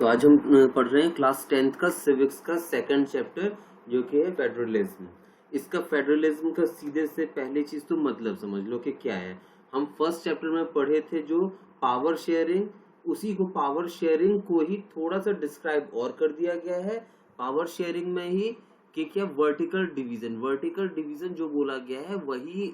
तो आज हम पढ़ रहे हैं क्लास 10th का सिविक्स का सेकंड चैप्टर जो कि है फेडरलिज्म। इसका फेडरलिज्म का सीधे से पहले चीज तो मतलब समझ लो कि क्या है। हम फर्स्ट चैप्टर में पढ़े थे जो पावर शेयरिंग, उसी को पावर शेयरिंग को ही थोड़ा सा डिस्क्राइब और कर दिया गया है। पावर शेयरिंग में ही कि क्या वर्टिकल डिवीजन जो बोला गया है वही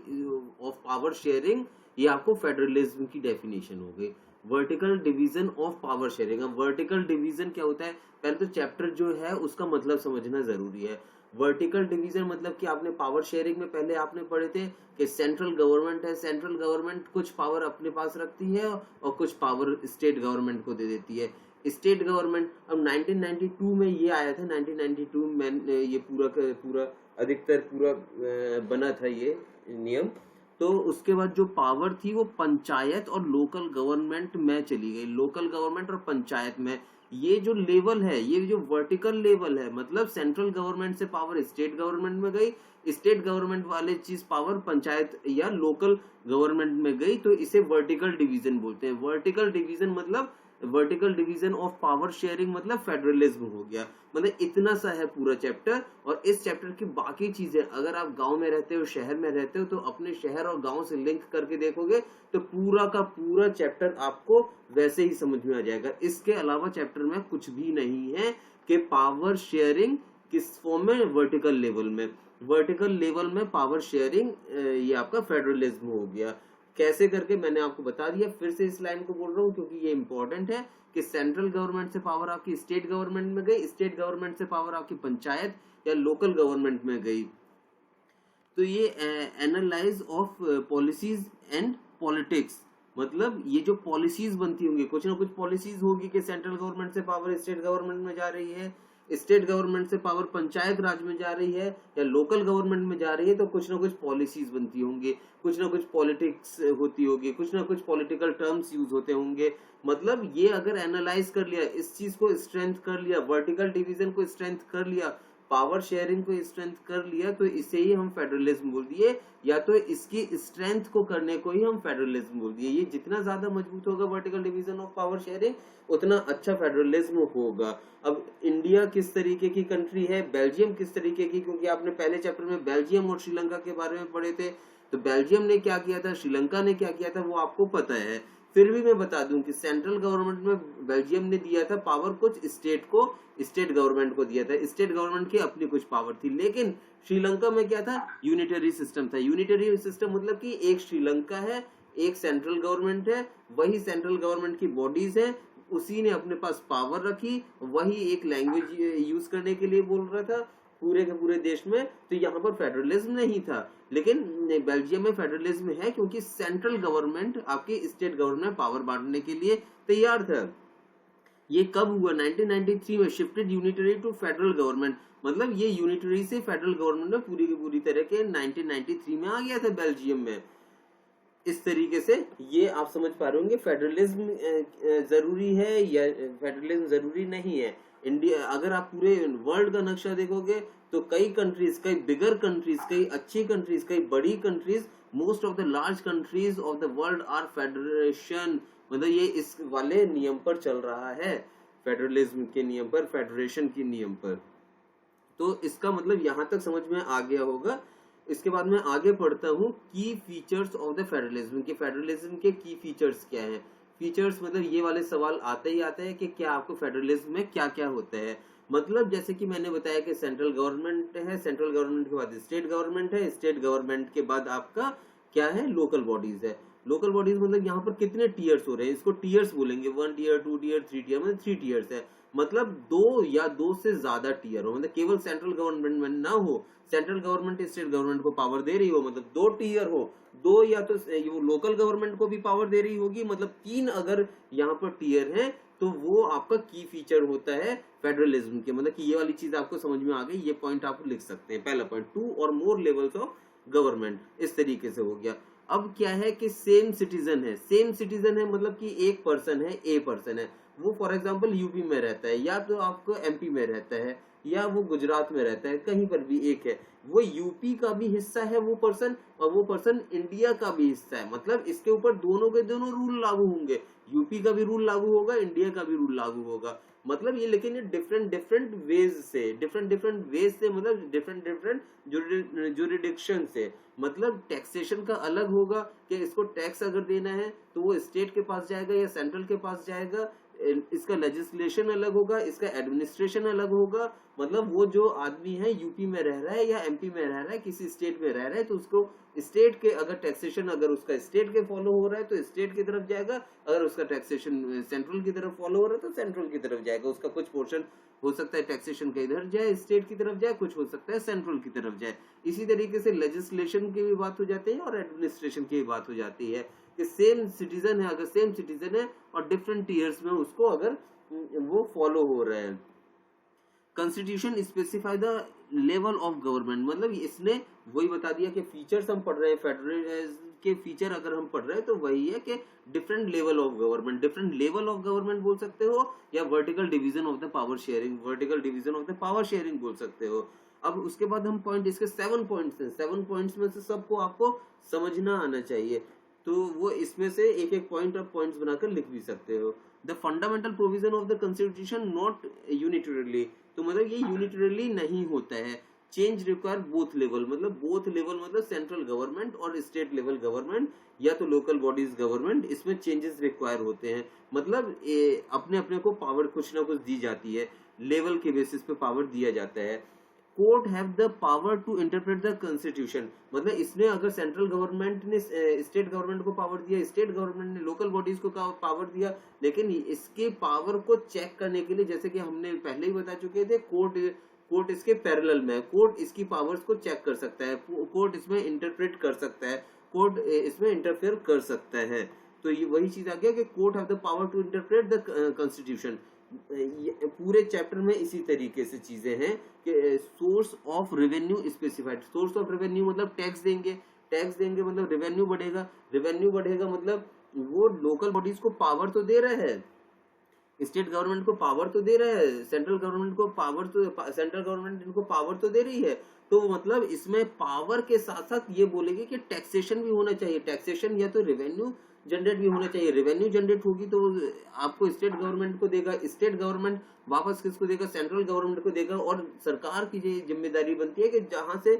ऑफ पावर शेयरिंग, ये आपको फेडरलिज्म की डेफिनेशन हो गई। Vertical division of power sharing. अब वर्टिकल डिवीजन क्या होता है, पहले तो चैप्टर जो है उसका मतलब समझना जरूरी है। वर्टिकल डिवीजन मतलब कि आपने पावर शेयरिंग में पहले आपने पढ़े थे कि सेंट्रल गवर्नमेंट है, सेंट्रल गवर्नमेंट कुछ पावर अपने पास रखती है और कुछ पावर स्टेट गवर्नमेंट को दे देती है। स्टेट गवर्नमेंट अब 1992 में ये आया था, 1992 में ये पूरा अधिकतर पूरा बना था ये नियम। तो उसके बाद जो पावर थी वो पंचायत और लोकल गवर्नमेंट में चली गई। लोकल गवर्नमेंट और पंचायत में ये जो लेवल है, ये जो वर्टिकल लेवल है, मतलब सेंट्रल गवर्नमेंट से पावर स्टेट गवर्नमेंट में गई, स्टेट गवर्नमेंट वाले चीज पावर पंचायत या लोकल गवर्नमेंट में गई, तो इसे वर्टिकल डिवीजन बोलते हैं। Vertical division of power sharing मतलब फेडरलिज्म हो गया। मतलब इतना सा है पूरा चैप्टर। और इस चैप्टर की बाकी चीजें अगर आप गांव में रहते हो, शहर में रहते हो, तो अपने शहर और गांव से लिंक करके देखोगे तो पूरा का पूरा चैप्टर आपको वैसे ही समझ में आ जाएगा। इसके अलावा चैप्टर में कुछ भी नहीं है कि पावर शेयरिंग किस फॉर्म में, वर्टिकल लेवल में पावर शेयरिंग, ये आपका फेडरलिज्म हो गया। कैसे करके मैंने आपको बता दिया। फिर से इस लाइन को बोल रहा हूँ क्योंकि ये इंपॉर्टेंट है कि सेंट्रल गवर्नमेंट से पावर आपकी स्टेट गवर्नमेंट में गई, स्टेट गवर्नमेंट से पावर आपकी पंचायत या लोकल गवर्नमेंट में गई। तो ये analyse of policies and politics, मतलब ये जो पॉलिसीज बनती होंगी, कुछ ना कुछ पॉलिसीज होगी कि सेंट्रल गवर्नमेंट से पावर स्टेट गवर्नमेंट में जा रही है, स्टेट गवर्नमेंट से पावर पंचायत राज में जा रही है या लोकल गवर्नमेंट में जा रही है, तो कुछ ना कुछ पॉलिसीज बनती होंगी, कुछ ना कुछ पॉलिटिक्स होती होगी, कुछ ना कुछ पॉलिटिकल टर्म्स यूज होते होंगे। मतलब ये अगर एनालाइज कर लिया, इस चीज को स्ट्रेंथ कर लिया, वर्टिकल डिवीजन को स्ट्रेंथ कर लिया, पावर शेयरिंग को स्ट्रेंथ कर लिया, तो इसे ही हम फेडरलिज्म बोल दिए, या तो इसकी स्ट्रेंथ को करने को ही हम फेडरलिज्म बोल दिए। ये जितना ज्यादा मजबूत होगा vertical division of power sharing, उतना अच्छा फेडरलिज्म होगा। अब इंडिया किस तरीके की कंट्री है, बेल्जियम किस तरीके की, क्योंकि आपने पहले चैप्टर में बेल्जियम और श्रीलंका के बारे में पढ़े थे, तो बेल्जियम ने क्या किया था, श्रीलंका ने क्या किया था, वो आपको पता है। फिर भी मैं बता दूं कि सेंट्रल गवर्नमेंट में बेल्जियम ने दिया था पावर कुछ स्टेट को, स्टेट गवर्नमेंट को दिया था, स्टेट गवर्नमेंट की अपनी कुछ पावर थी। लेकिन श्रीलंका में क्या था, यूनिटरी सिस्टम था। यूनिटरी सिस्टम मतलब कि एक श्रीलंका है, एक सेंट्रल गवर्नमेंट है, वही सेंट्रल गवर्नमेंट की बॉडीज है, उसी ने अपने पास पावर रखी, वही एक लैंग्वेज यूज करने के लिए बोल रहा था पूरे के पूरे देश में। तो यहाँ पर फेडरलिज्म नहीं था। लेकिन बेल्जियम में फेडरलिज्म है क्योंकि सेंट्रल गवर्नमेंट आपकी स्टेट गवर्नमेंट पावर बांटने के लिए तैयार था। ये कब हुआ, 1993 में shifted unitary to federal government, मतलब ये यूनिटरी से फेडरल गवर्नमेंट में पूरी की पूरी तरह के 1993 में आ गया था बेल्जियम में। इस तरीके से ये आप समझ पा रहे होंगे फेडरलिज्म जरूरी है या फेडरलिज्म जरूरी नहीं है। इंडिया, अगर आप पूरे वर्ल्ड का नक्शा देखोगे तो कई कंट्रीज, कई बिगर कंट्रीज, कई अच्छी कंट्रीज, कई बड़ी countries, most of the large countries of the world are federation, मतलब ये इस वाले नियम पर चल रहा है, फेडरलिज्म के नियम पर, फेडरेशन के नियम पर। तो इसका मतलब यहां तक समझ में आ गया होगा। इसके बाद मैं आगे पढ़ता हूँ की फीचर्स ऑफ द फेडरलिज्म, के फेडरलिज्म के की फीचर्स क्या है। फीचर्स मतलब ये वाले सवाल आते ही आते हैं कि क्या आपको फेडरलिज्म में क्या क्या होता है। मतलब जैसे कि मैंने बताया कि सेंट्रल गवर्नमेंट है, सेंट्रल गवर्नमेंट के बाद स्टेट गवर्नमेंट है, स्टेट गवर्नमेंट के बाद आपका क्या है, लोकल बॉडीज है। लोकल बॉडीज मतलब यहाँ पर कितने टीयर्स हो रहे हैं, इसको टीयर्स बोलेंगे, 1 टीयर, 2 टीयर, 3 टीयर, मतलब 3 टीयर्स है। मतलब 2 या 2 से ज्यादा टीयर हो, मतलब केवल सेंट्रल गवर्नमेंट में ना हो, सेंट्रल गवर्नमेंट स्टेट गवर्नमेंट को पावर दे रही हो, मतलब 2 टीयर हो, 2 या तो लोकल गवर्नमेंट को भी पावर दे रही होगी, मतलब 3 अगर यहाँ पर टीयर है तो वो आपका की फीचर होता है फेडरलिज्म के। मतलब कि ये वाली चीज आपको समझ में आ गई, ये पॉइंट आप लिख सकते हैं। पहला पॉइंट, 2 और मोर लेवल्स ऑफ गवर्नमेंट, इस तरीके से हो गया। अब क्या है कि सेम सिटीजन है, सेम सिटीजन है मतलब कि एक पर्सन है, ए पर्सन है, वो फॉर एग्जांपल यूपी में रहता है, या तो आपको एमपी में रहता है, या वो गुजरात में रहता है, कहीं पर भी एक है, वो यूपी का भी हिस्सा है वो पर्सन, और वो पर्सन इंडिया का भी हिस्सा है। मतलब इसके ऊपर दोनों के दोनों रूल लागू होंगे, यूपी का भी रूल लागू होगा, इंडिया का भी रूल लागू होगा। मतलब ये, लेकिन ये डिफरेंट डिफरेंट वेज से, मतलब डिफरेंट डिफरेंट जुरिडिक्शन से, मतलब टैक्सेशन का अलग होगा कि इसको टैक्स अगर देना है तो वो स्टेट के पास जाएगा या सेंट्रल के पास जाएगा, इसका लेजिस्लेशन अलग होगा, इसका एडमिनिस्ट्रेशन अलग होगा। मतलब वो जो आदमी है यूपी में रह रहा है या एमपी में रह रहा है, किसी स्टेट में रह रहा है, तो उसको स्टेट के अगर टैक्सेशन अगर उसका स्टेट के फॉलो हो रहा है तो स्टेट की तरफ जाएगा, अगर उसका टैक्सेशन सेंट्रल की तरफ फॉलो हो रहा है तो सेंट्रल की तरफ जाएगा। उसका कुछ पोर्शन हो सकता है टैक्सेशन का इधर जाए, स्टेट की तरफ जाए, कुछ हो सकता है सेंट्रल की तरफ जाए। इसी तरीके से लेजिस्लेशन की भी बात हो जाती है और एडमिनिस्ट्रेशन की भी बात हो जाती है कि सेम सिटीजन है, अगर सेम सिटीजन है और डिफरेंट ईयर्स में उसको अगर वो फॉलो हो रहे हैं। Constitution specify the level of government, मतलब इसने वही बता दिया कि फीचर्स हम पढ़ रहे हैं, फेडरल के फीचर अगर हम पढ़ रहे हैं तो वही है कि different level of government, different level of government बोल सकते हो, या vertical division of the power sharing, vertical division of the power sharing बोल सकते हो। अब उसके बाद हम पॉइंट, इसके 7 पॉइंट्स हैं, 7 पॉइंट्स में से सबको आपको समझना आना चाहिए, तो वो इसमें से एक एक पॉइंट आप पॉइंट्स बनाकर लिख भी सकते हो। The fundamental provision of the constitution not unitarily, तो मतलब ये यूनिटरली नहीं होता है। चेंज रिक्वायर बोथ लेवल, मतलब बोथ लेवल मतलब सेंट्रल गवर्नमेंट और स्टेट लेवल गवर्नमेंट या तो लोकल बॉडीज गवर्नमेंट, इसमें चेंजेस रिक्वायर होते हैं। मतलब अपने अपने को पावर कुछ ना कुछ दी जाती है, लेवल के बेसिस पे पावर दिया जाता है। Court have the power to interpret the constitution, मतलब इसने अगर सेंट्रल गवर्नमेंट ने स्टेट गवर्नमेंट को पावर दिया, स्टेट गवर्नमेंट ने लोकल बॉडीज को पावर दिया, लेकिन इसके पावर को चेक करने के लिए, जैसे कि हमने पहले ही बता चुके थे, कोर्ट इसके पैरेलल में है, कोर्ट इसकी पावर्स को चेक कर सकता है, कोर्ट इसमें इंटरप्रेट कर सकता है, कोर्ट इसमें इंटरफेयर कर सकता है। तो ये वही चीज आ गया कि court have the power to interpret the constitution. पूरे चैप्टर में इसी तरीके से चीजें हैं कि source of revenue specified, source of revenue मतलब टैक्स देंगे, टैक्स देंगे मतलब रेवेन्यू बढ़ेगा, रेवेन्यू बढ़ेगा मतलब वो लोकल बॉडीज को पावर तो दे रहा है, स्टेट गवर्नमेंट को पावर तो दे रहा है, सेंट्रल गवर्नमेंट को पावर तो, सेंट्रल गवर्नमेंट इनको पावर तो दे रही है, तो मतलब इसमें पावर के साथ साथ ये बोलेंगे कि टैक्सेशन भी होना चाहिए, टैक्सेशन या तो रेवेन्यू जनरेट भी होना चाहिए, रेवेन्यू जनरेट होगी तो आपको स्टेट गवर्नमेंट को देगा, स्टेट गवर्नमेंट वापस किसको देगा, सेंट्रल गवर्नमेंट को देगा। और सरकार की ये जिम्मेदारी बनती है कि जहां से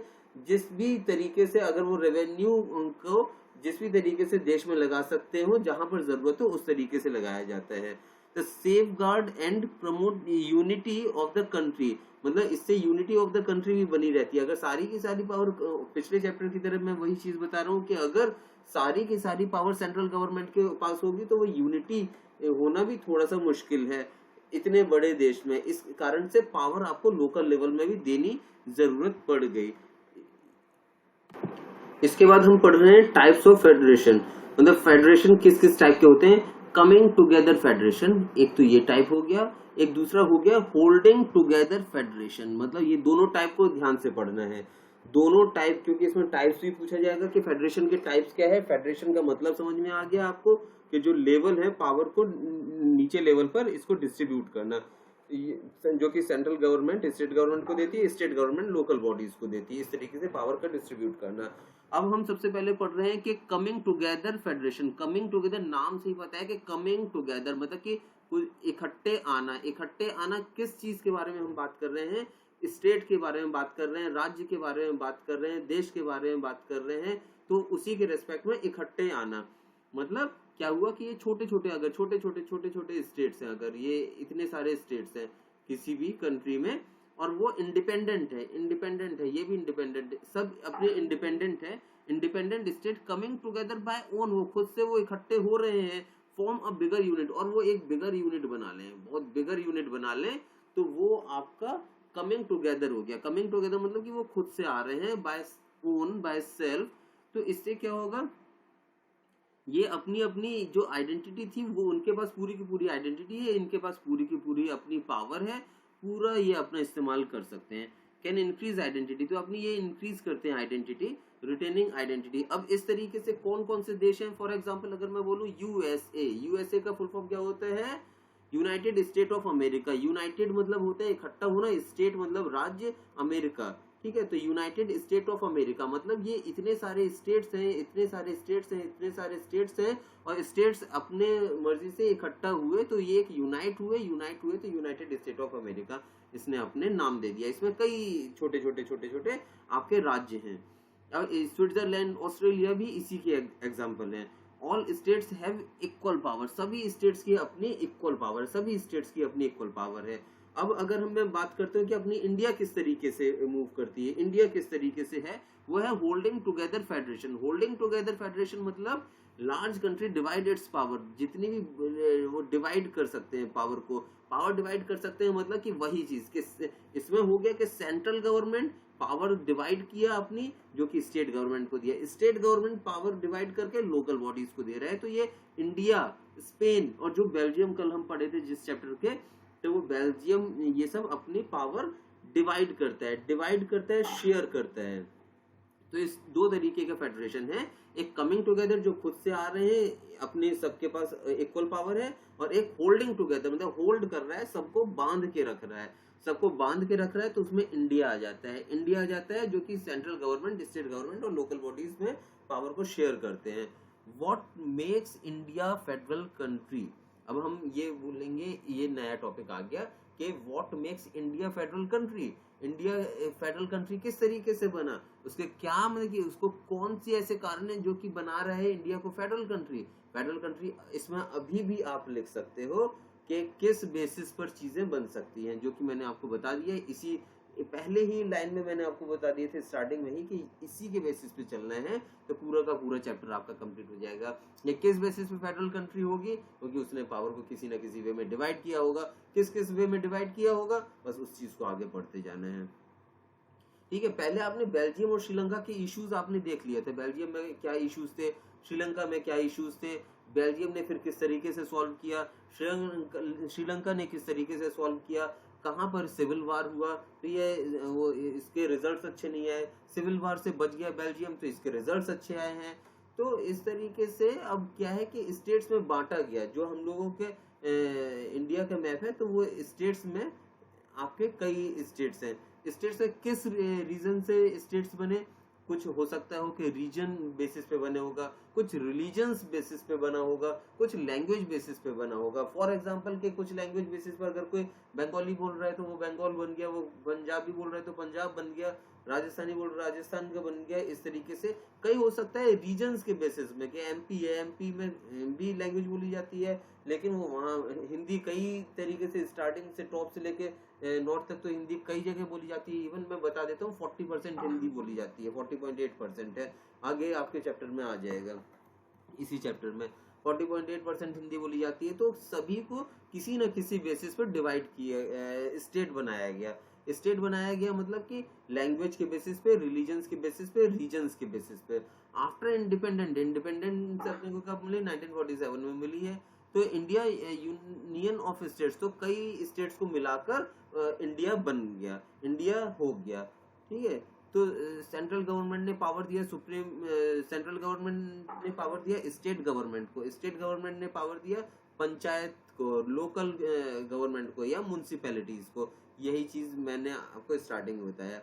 जिस भी तरीके से अगर वो रेवेन्यू को जिस भी तरीके से देश में लगा सकते हो, जहां पर जरूरत हो उस तरीके से लगाया जाता है। The safe guard and promote unity of the country, मतलब इससे यूनिटी ऑफ द कंट्री भी बनी रहती है। अगर सारी की सारी पावर, पिछले चैप्टर की तरह मैं वही चीज बता रहा हूँ कि अगर सारी की सारी पावर सेंट्रल गवर्नमेंट के पास होगी तो वो यूनिटी होना भी थोड़ा सा मुश्किल है इतने बड़े देश में। इस कारण से पावर आपको लोकल लेवल में भी देनी जरूरत पड़ गई। इसके बाद हम पढ़ रहे हैं टाइप्स ऑफ फेडरेशन, मतलब फेडरेशन किस किस टाइप के होते हैं। कमिंग टुगेदर फेडरेशन, एक तो ये टाइप हो गया, एक दूसरा हो गया होल्डिंग टुगेदर फेडरेशन, मतलब ये दोनों टाइप को ध्यान से पढ़ना है, दोनों टाइप, क्योंकि इसमें टाइप्स भी पूछा जाएगा कि फेडरेशन के टाइप्स क्या है। फेडरेशन का मतलब समझ में आ गया आपको कि जो लेवल है पावर को नीचे लेवल पर इसको डिस्ट्रीब्यूट करना, जो कि सेंट्रल गवर्नमेंट स्टेट गवर्नमेंट को देती है, स्टेट गवर्नमेंट लोकल बॉडीज को देती है, इस तरीके से पावर का डिस्ट्रीब्यूट करना। अब हम सबसे पहले पढ़ रहे हैं कि coming together federation. Coming together नाम से ही पता है कि कमिंग टुगेदर मतलब कि इकट्ठे आना। इकट्ठे आना किस चीज के बारे में हम बात कर रहे हैं, स्टेट के बारे में बात कर रहे हैं, राज्य के बारे में बात कर रहे हैं, देश के बारे में बात कर रहे हैं, तो उसी के रेस्पेक्ट में इकट्ठे आना। मतलब क्या हुआ कि ये छोटे छोटे अगर छोटे छोटे स्टेट्स हैं, अगर ये इतने सारे स्टेट्स हैं किसी भी कंट्री में और वो इंडिपेंडेंट है, ये भी इंडिपेंडेंट है, सब अपने इंडिपेंडेंट है, independent state coming together by own हो, खुद से वो इकट्ठे हो रहे हैं, फॉर्म अ बिगर यूनिट, और वो एक बिगर यूनिट बना लें, बहुत बिगर यूनिट बना लें, तो वो आपका कमिंग टुगेदर हो गया। कमिंग टुगेदर मतलब कि वो खुद से आ रहे हैं, बाय ओन, बाय सेल्फ। तो इससे क्या होगा, ये अपनी अपनी जो आइडेंटिटी थी वो उनके पास पूरी की पूरी आइडेंटिटी है, इनके पास पूरी की पूरी अपनी पावर है, पूरा ये अपना इस्तेमाल कर सकते हैं। कैन इंक्रीज आइडेंटिटी, तो अपनी ये इंक्रीज करते हैं आइडेंटिटी, रिटेनिंग आइडेंटिटी। अब इस तरीके से कौन कौन से देश हैं, फॉर एग्जांपल अगर मैं बोलूं यूएसए, यूएसए का फुल फॉर्म क्या होता है, United state of America, United मतलब होता है इकट्ठा होना, स्टेट मतलब राज्य, अमेरिका, ठीक है। तो यूनाइटेड स्टेट ऑफ अमेरिका मतलब ये इतने सारे स्टेट्स हैं, इतने सारे स्टेट्स हैं, इतने सारे स्टेट्स हैं, और स्टेट्स अपने मर्जी से इकट्ठा हुए तो ये एक यूनाइट हुए तो यूनाइटेड स्टेट ऑफ अमेरिका इसने अपने नाम दे दिया। इसमें कई छोटे छोटे आपके राज्य हैं। अब स्विट्जरलैंड, ऑस्ट्रेलिया भी इसी के एग्जाम्पल हैं। All states have equal power, सभी स्टेट्स की अपनी इक्वल पावर, सभी स्टेट्स की अपनी इक्वल पावर है। अब अगर हम मैं बात करते हैं कि अपनी इंडिया किस तरीके से मूव करती है, इंडिया किस तरीके से है, वो है holding together federation. Holding together federation मतलब large country divide its power, जितनी भी वो डिवाइड कर सकते हैं पावर को, पावर डिवाइड कर सकते हैं मतलब कि वही चीज कि इसमें हो गया कि सेंट्रल गवर्नमेंट पावर डिवाइड किया अपनी, जो कि स्टेट गवर्नमेंट को दिया, स्टेट गवर्नमेंट पावर डिवाइड करके लोकल बॉडीज को दे रहा है। तो ये इंडिया, स्पेन और जो बेल्जियम कल हम पढ़े थे जिस चैप्टर के, तो वो बेल्जियम ये सब अपनी पावर डिवाइड करता है, शेयर करता है। तो इस दो तरीके का फेडरेशन है, एक कमिंग टुगेदर जो खुद से आ रहे हैं, अपने सबके पास इक्वल पावर है, और एक होल्डिंग टुगेदर मतलब होल्ड कर रहा है, सबको बांध के रख रहा है, तो उसमें इंडिया आ जाता है जो कि सेंट्रल गवर्नमेंट, स्टेट गवर्नमेंट और लोकल बॉडीज में पावर को शेयर करते हैं। What makes India federal country, अब हम ये बोलेंगे, ये नया टॉपिक आ गया कि what makes India federal country, India federal country किस तरीके से बना, उसके क्या मतलब कि उसको कौन सी ऐसे कारण है जो कि बना रहा है इंडिया को फेडरल कंट्री। इसमें अभी भी आप लिख सकते हो कि किस बेसिस पर चीजें बन सकती हैं, जो कि मैंने आपको बता दिया है, इसी पहले ही लाइन में मैंने आपको बता दिए थे स्टार्टिंग में ही कि इसी के बेसिस पे चलना है, तो पूरा का पूरा चैप्टर आपका कंप्लीट हो जाएगा। ये किस बेसिस पे फेडरल कंट्री होगी, क्योंकि उसने पावर को किसी ना किसी वे में डिवाइड किया होगा, किस वे में डिवाइड किया होगा, बस उस चीज को आगे बढ़ते जाना है। ठीक है, पहले आपने बेल्जियम और श्रीलंका के इश्यूज आपने देख लिए थे, बेल्जियम में क्या इश्यूज थे, श्रीलंका में क्या इश्यूज थे, बेल्जियम ने फिर किस तरीके से सॉल्व किया, श्रीलंका ने किस तरीके से सॉल्व किया, कहां पर सिविल वार हुआ, तो ये वो इसके रिजल्ट्स अच्छे नहीं आए, सिविल वार से बच गया बेल्जियम तो इसके रिजल्ट्स अच्छे आए हैं। तो इस तरीके से अब क्या है कि स्टेट्स में बांटा गया, जो हम लोगों के इंडिया का मैप है, तो वो स्टेट्स में आपके कई स्टेट्स हैं। स्टेट्स में किस रीजन से स्टेट्स बने, कुछ हो सकता है कि रीजन बेसिस पे बने होगा, कुछ रिलीजन्स बेसिस पे बना होगा, कुछ लैंग्वेज बेसिस पे बना होगा। फॉर एग्जांपल के कुछ लैंग्वेज बेसिस पर अगर कोई बंगाली बोल रहा है तो वो बंगाल बन गया, वो पंजाबी बोल रहा है तो पंजाब बन गया, राजस्थानी बोल रहा है राजस्थान का बन गया। इस तरीके से कई हो सकता है रीजन्स के बेसिस में, कि एमपी है, एमपी में भी लैंग्वेज बोली जाती है, लेकिन वो वहाँ हिंदी कई तरीके से स्टार्टिंग से टॉप से लेके नॉर्थ तक तो हिंदी कई जगह बोली जाती है। इवन मैं बता देता हूँ 40% हिंदी बोली जाती है, 40.8% है, आगे आपके चैप्टर में आ जाएगा। इसी चैप्टर में 40.8% हिंदी बोली जाती है। तो सभी को किसी न किसी बेसिस पर डिवाइड किया, स्टेट बनाया गया मतलब कि लैंग्वेज के बेसिस पे, रिलीजन्स के बेसिस पे, रीजन्स के बेसिस पे। आफ्टर इंडिपेंडेंस अपने को कब मिली, 1947 में मिली है। तो इंडिया यूनियन ऑफ स्टेट्स, तो कई स्टेट्स को मिलाकर इंडिया बन गया, इंडिया हो गया। ठीक है, तो सेंट्रल गवर्नमेंट ने पावर दिया, सेंट्रल गवर्नमेंट ने पावर दिया स्टेट गवर्नमेंट को, स्टेट गवर्नमेंट ने पावर दिया पंचायत को, लोकल गवर्नमेंट को या म्युनिसिपैलिटीज को। यही चीज मैंने आपको स्टार्टिंग में बताया।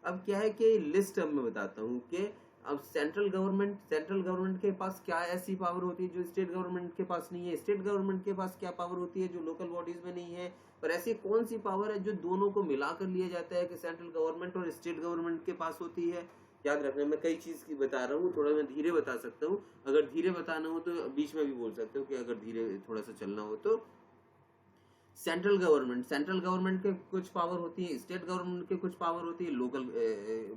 अब क्या है कि लिस्ट अब मैं बताता हूँ कि अब सेंट्रल गवर्नमेंट के पास क्या ऐसी पावर होती है जो स्टेट गवर्नमेंट के पास नहीं है, स्टेट गवर्नमेंट के पास क्या पावर होती है जो लोकल बॉडीज में नहीं है, और ऐसी कौन सी पावर है जो दोनों को मिलाकर लिया जाता है कि सेंट्रल गवर्नमेंट और स्टेट गवर्नमेंट के पास होती है। याद रखना, मैं कई चीज की बता रहा हूँ, थोड़ा मैं धीरे बता सकता हूँ, अगर धीरे बताना हो तो बीच में भी बोल सकते हो कि अगर धीरे थोड़ा सा चलना हो तो। सेंट्रल गवर्नमेंट के कुछ पावर होती है, स्टेट गवर्नमेंट के कुछ पावर होती है, लोकल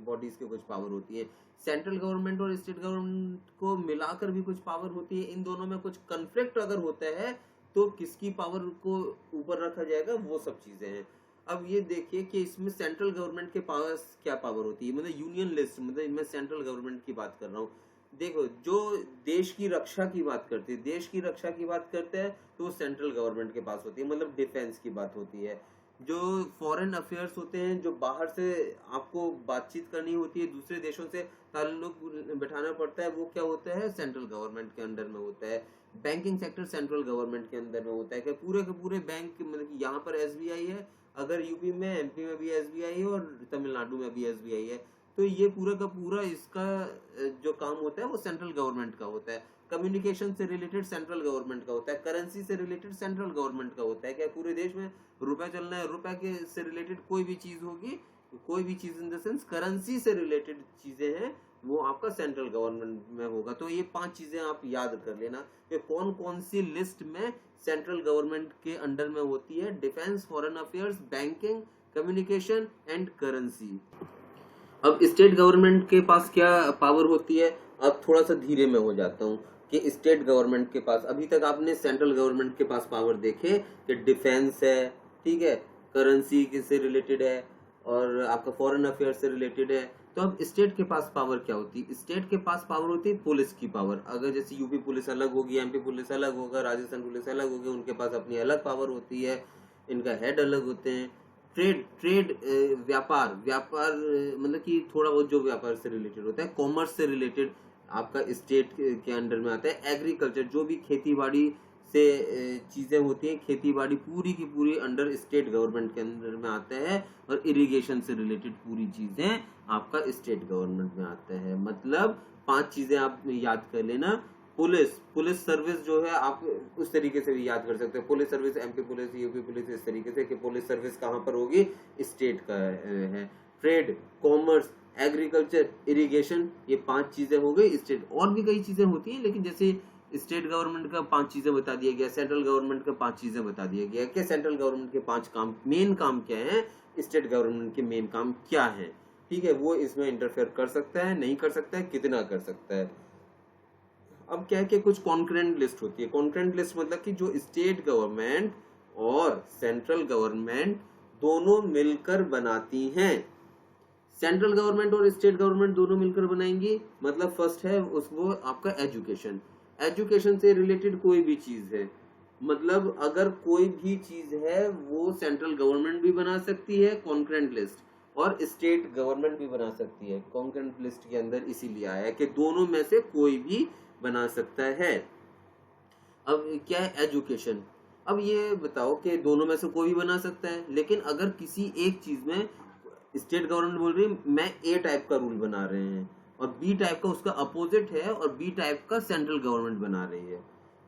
बॉडीज के कुछ पावर होती है। सेंट्रल गवर्नमेंट और स्टेट गवर्नमेंट को मिलाकर भी कुछ पावर होती है। इन दोनों में कुछ कन्फ्लिक्ट अगर होता है तो किसकी पावर को ऊपर रखा जाएगा, वो सब चीजें हैं। अब ये देखिए कि इसमें सेंट्रल गवर्नमेंट के पास क्या पावर होती है, मतलब यूनियन लिस्ट, मतलब मैं सेंट्रल गवर्नमेंट की बात कर रहा हूँ। देखो, जो देश की रक्षा की बात करते हैं, तो वो सेंट्रल गवर्नमेंट के पास होती है, मतलब डिफेंस की बात होती है। जो फॉरेन अफेयर्स होते हैं, जो बाहर से आपको बातचीत करनी होती है, दूसरे देशों से ताल्लुक बैठाना पड़ता है, वो क्या होता है, सेंट्रल गवर्नमेंट के अंडर में होता है। बैंकिंग सेक्टर सेंट्रल गवर्नमेंट के अंदर में होता है कि पूरे के पूरे बैंक, मतलब कि यहाँ पर एसबीआई है, अगर यूपी में, एमपी में भी एसबीआई है और तमिलनाडु में भी एसबीआई है, तो ये पूरा का पूरा इसका जो काम होता है वो सेंट्रल गवर्नमेंट का होता है। कम्युनिकेशन से रिलेटेड सेंट्रल गवर्नमेंट का होता है, करेंसी से रिलेटेड सेंट्रल गवर्नमेंट का होता है। क्या पूरे देश में रुपए चलना है, रुपए के से रिलेटेड कोई भी चीज होगी, कोई भी चीज इन द सेंस करेंसी से रिलेटेड चीजें हैं, वो आपका सेंट्रल गवर्नमेंट में होगा। तो ये 5 चीजें आप याद कर लेना कि कौन कौन सी लिस्ट में सेंट्रल गवर्नमेंट के अंडर में होती है। Defence, foreign affairs, banking, communication and currency. अब स्टेट गवर्नमेंट के पास क्या पावर होती है, अब थोड़ा सा धीरे में हो जाता हूँ कि स्टेट गवर्नमेंट के पास, अभी तक आपने सेंट्रल गवर्नमेंट के पास पावर देखे कि डिफेंस है, ठीक है, करेंसी से रिलेटेड है और आपका फॉरेन अफेयर से रिलेटेड है। तो अब स्टेट के पास पावर क्या होती है, स्टेट के पास पावर होती है पुलिस की पावर। अगर जैसे यूपी पुलिस अलग होगी, एमपी पुलिस अलग होगा, राजस्थान पुलिस अलग होगी, उनके पास अपनी अलग पावर होती है, इनका हेड अलग होते हैं। ट्रेड व्यापार, मतलब कि थोड़ा बहुत जो व्यापार से रिलेटेड होता है। कॉमर्स से रिलेटेड आपका स्टेट के अंडर में आता है। एग्रीकल्चर, जो भी खेती बाड़ी से चीजें होती हैं, खेती बाड़ी पूरी की पूरी अंडर स्टेट गवर्नमेंट के अंदर में आता है। और इरिगेशन से रिलेटेड पूरी चीजें आपका स्टेट गवर्नमेंट में आता है। मतलब 5 चीजें आप याद कर लेना। पुलिस सर्विस जो है आप उस तरीके से भी याद कर सकते हो, police service, MP police, UP police, इस तरीके से कि पुलिस सर्विस कहाँ पर होगी, स्टेट का है। ट्रेड, कॉमर्स, एग्रीकल्चर, इरिगेशन, ये 5 चीजें हो गई स्टेट। और भी कई चीजें होती हैं, लेकिन जैसे स्टेट गवर्नमेंट का 5 चीजें बता दिया गया, सेंट्रल गवर्नमेंट का 5 चीजें बता दिया गया कि सेंट्रल गवर्नमेंट के 5 काम, मेन काम क्या है, स्टेट गवर्नमेंट के मेन काम क्या है, ठीक है। वो इसमें इंटरफेयर कर सकता है, नहीं कर सकता है, कितना कर सकता है। अब क्या है कि कुछ कॉन्करेंट लिस्ट होती है। कॉन्करेंट लिस्ट मतलब कि जो स्टेट गवर्नमेंट और सेंट्रल गवर्नमेंट दोनों मिलकर बनाती हैं। सेंट्रल गवर्नमेंट और स्टेट गवर्नमेंट दोनों मिलकर बनाएंगी। मतलब फर्स्ट है उसको आपका एजुकेशन, एजुकेशन से रिलेटेड कोई भी चीज है, मतलब अगर कोई भी चीज है वो सेंट्रल गवर्नमेंट भी बना सकती है कॉन्करेंट लिस्ट, और स्टेट गवर्नमेंट भी बना सकती है कॉन्करेंट लिस्ट के अंदर। इसीलिए आया है कि दोनों में से कोई भी बना सकता है। अब क्या है एजुकेशन, अब ये बताओ कि दोनों में से कोई भी बना सकता है, लेकिन अगर किसी एक चीज में स्टेट गवर्नमेंट बोल रही है मैं ए टाइप का रूल बना रहे हैं और बी टाइप का उसका अपोजिट है और बी टाइप का सेंट्रल गवर्नमेंट बना रही है,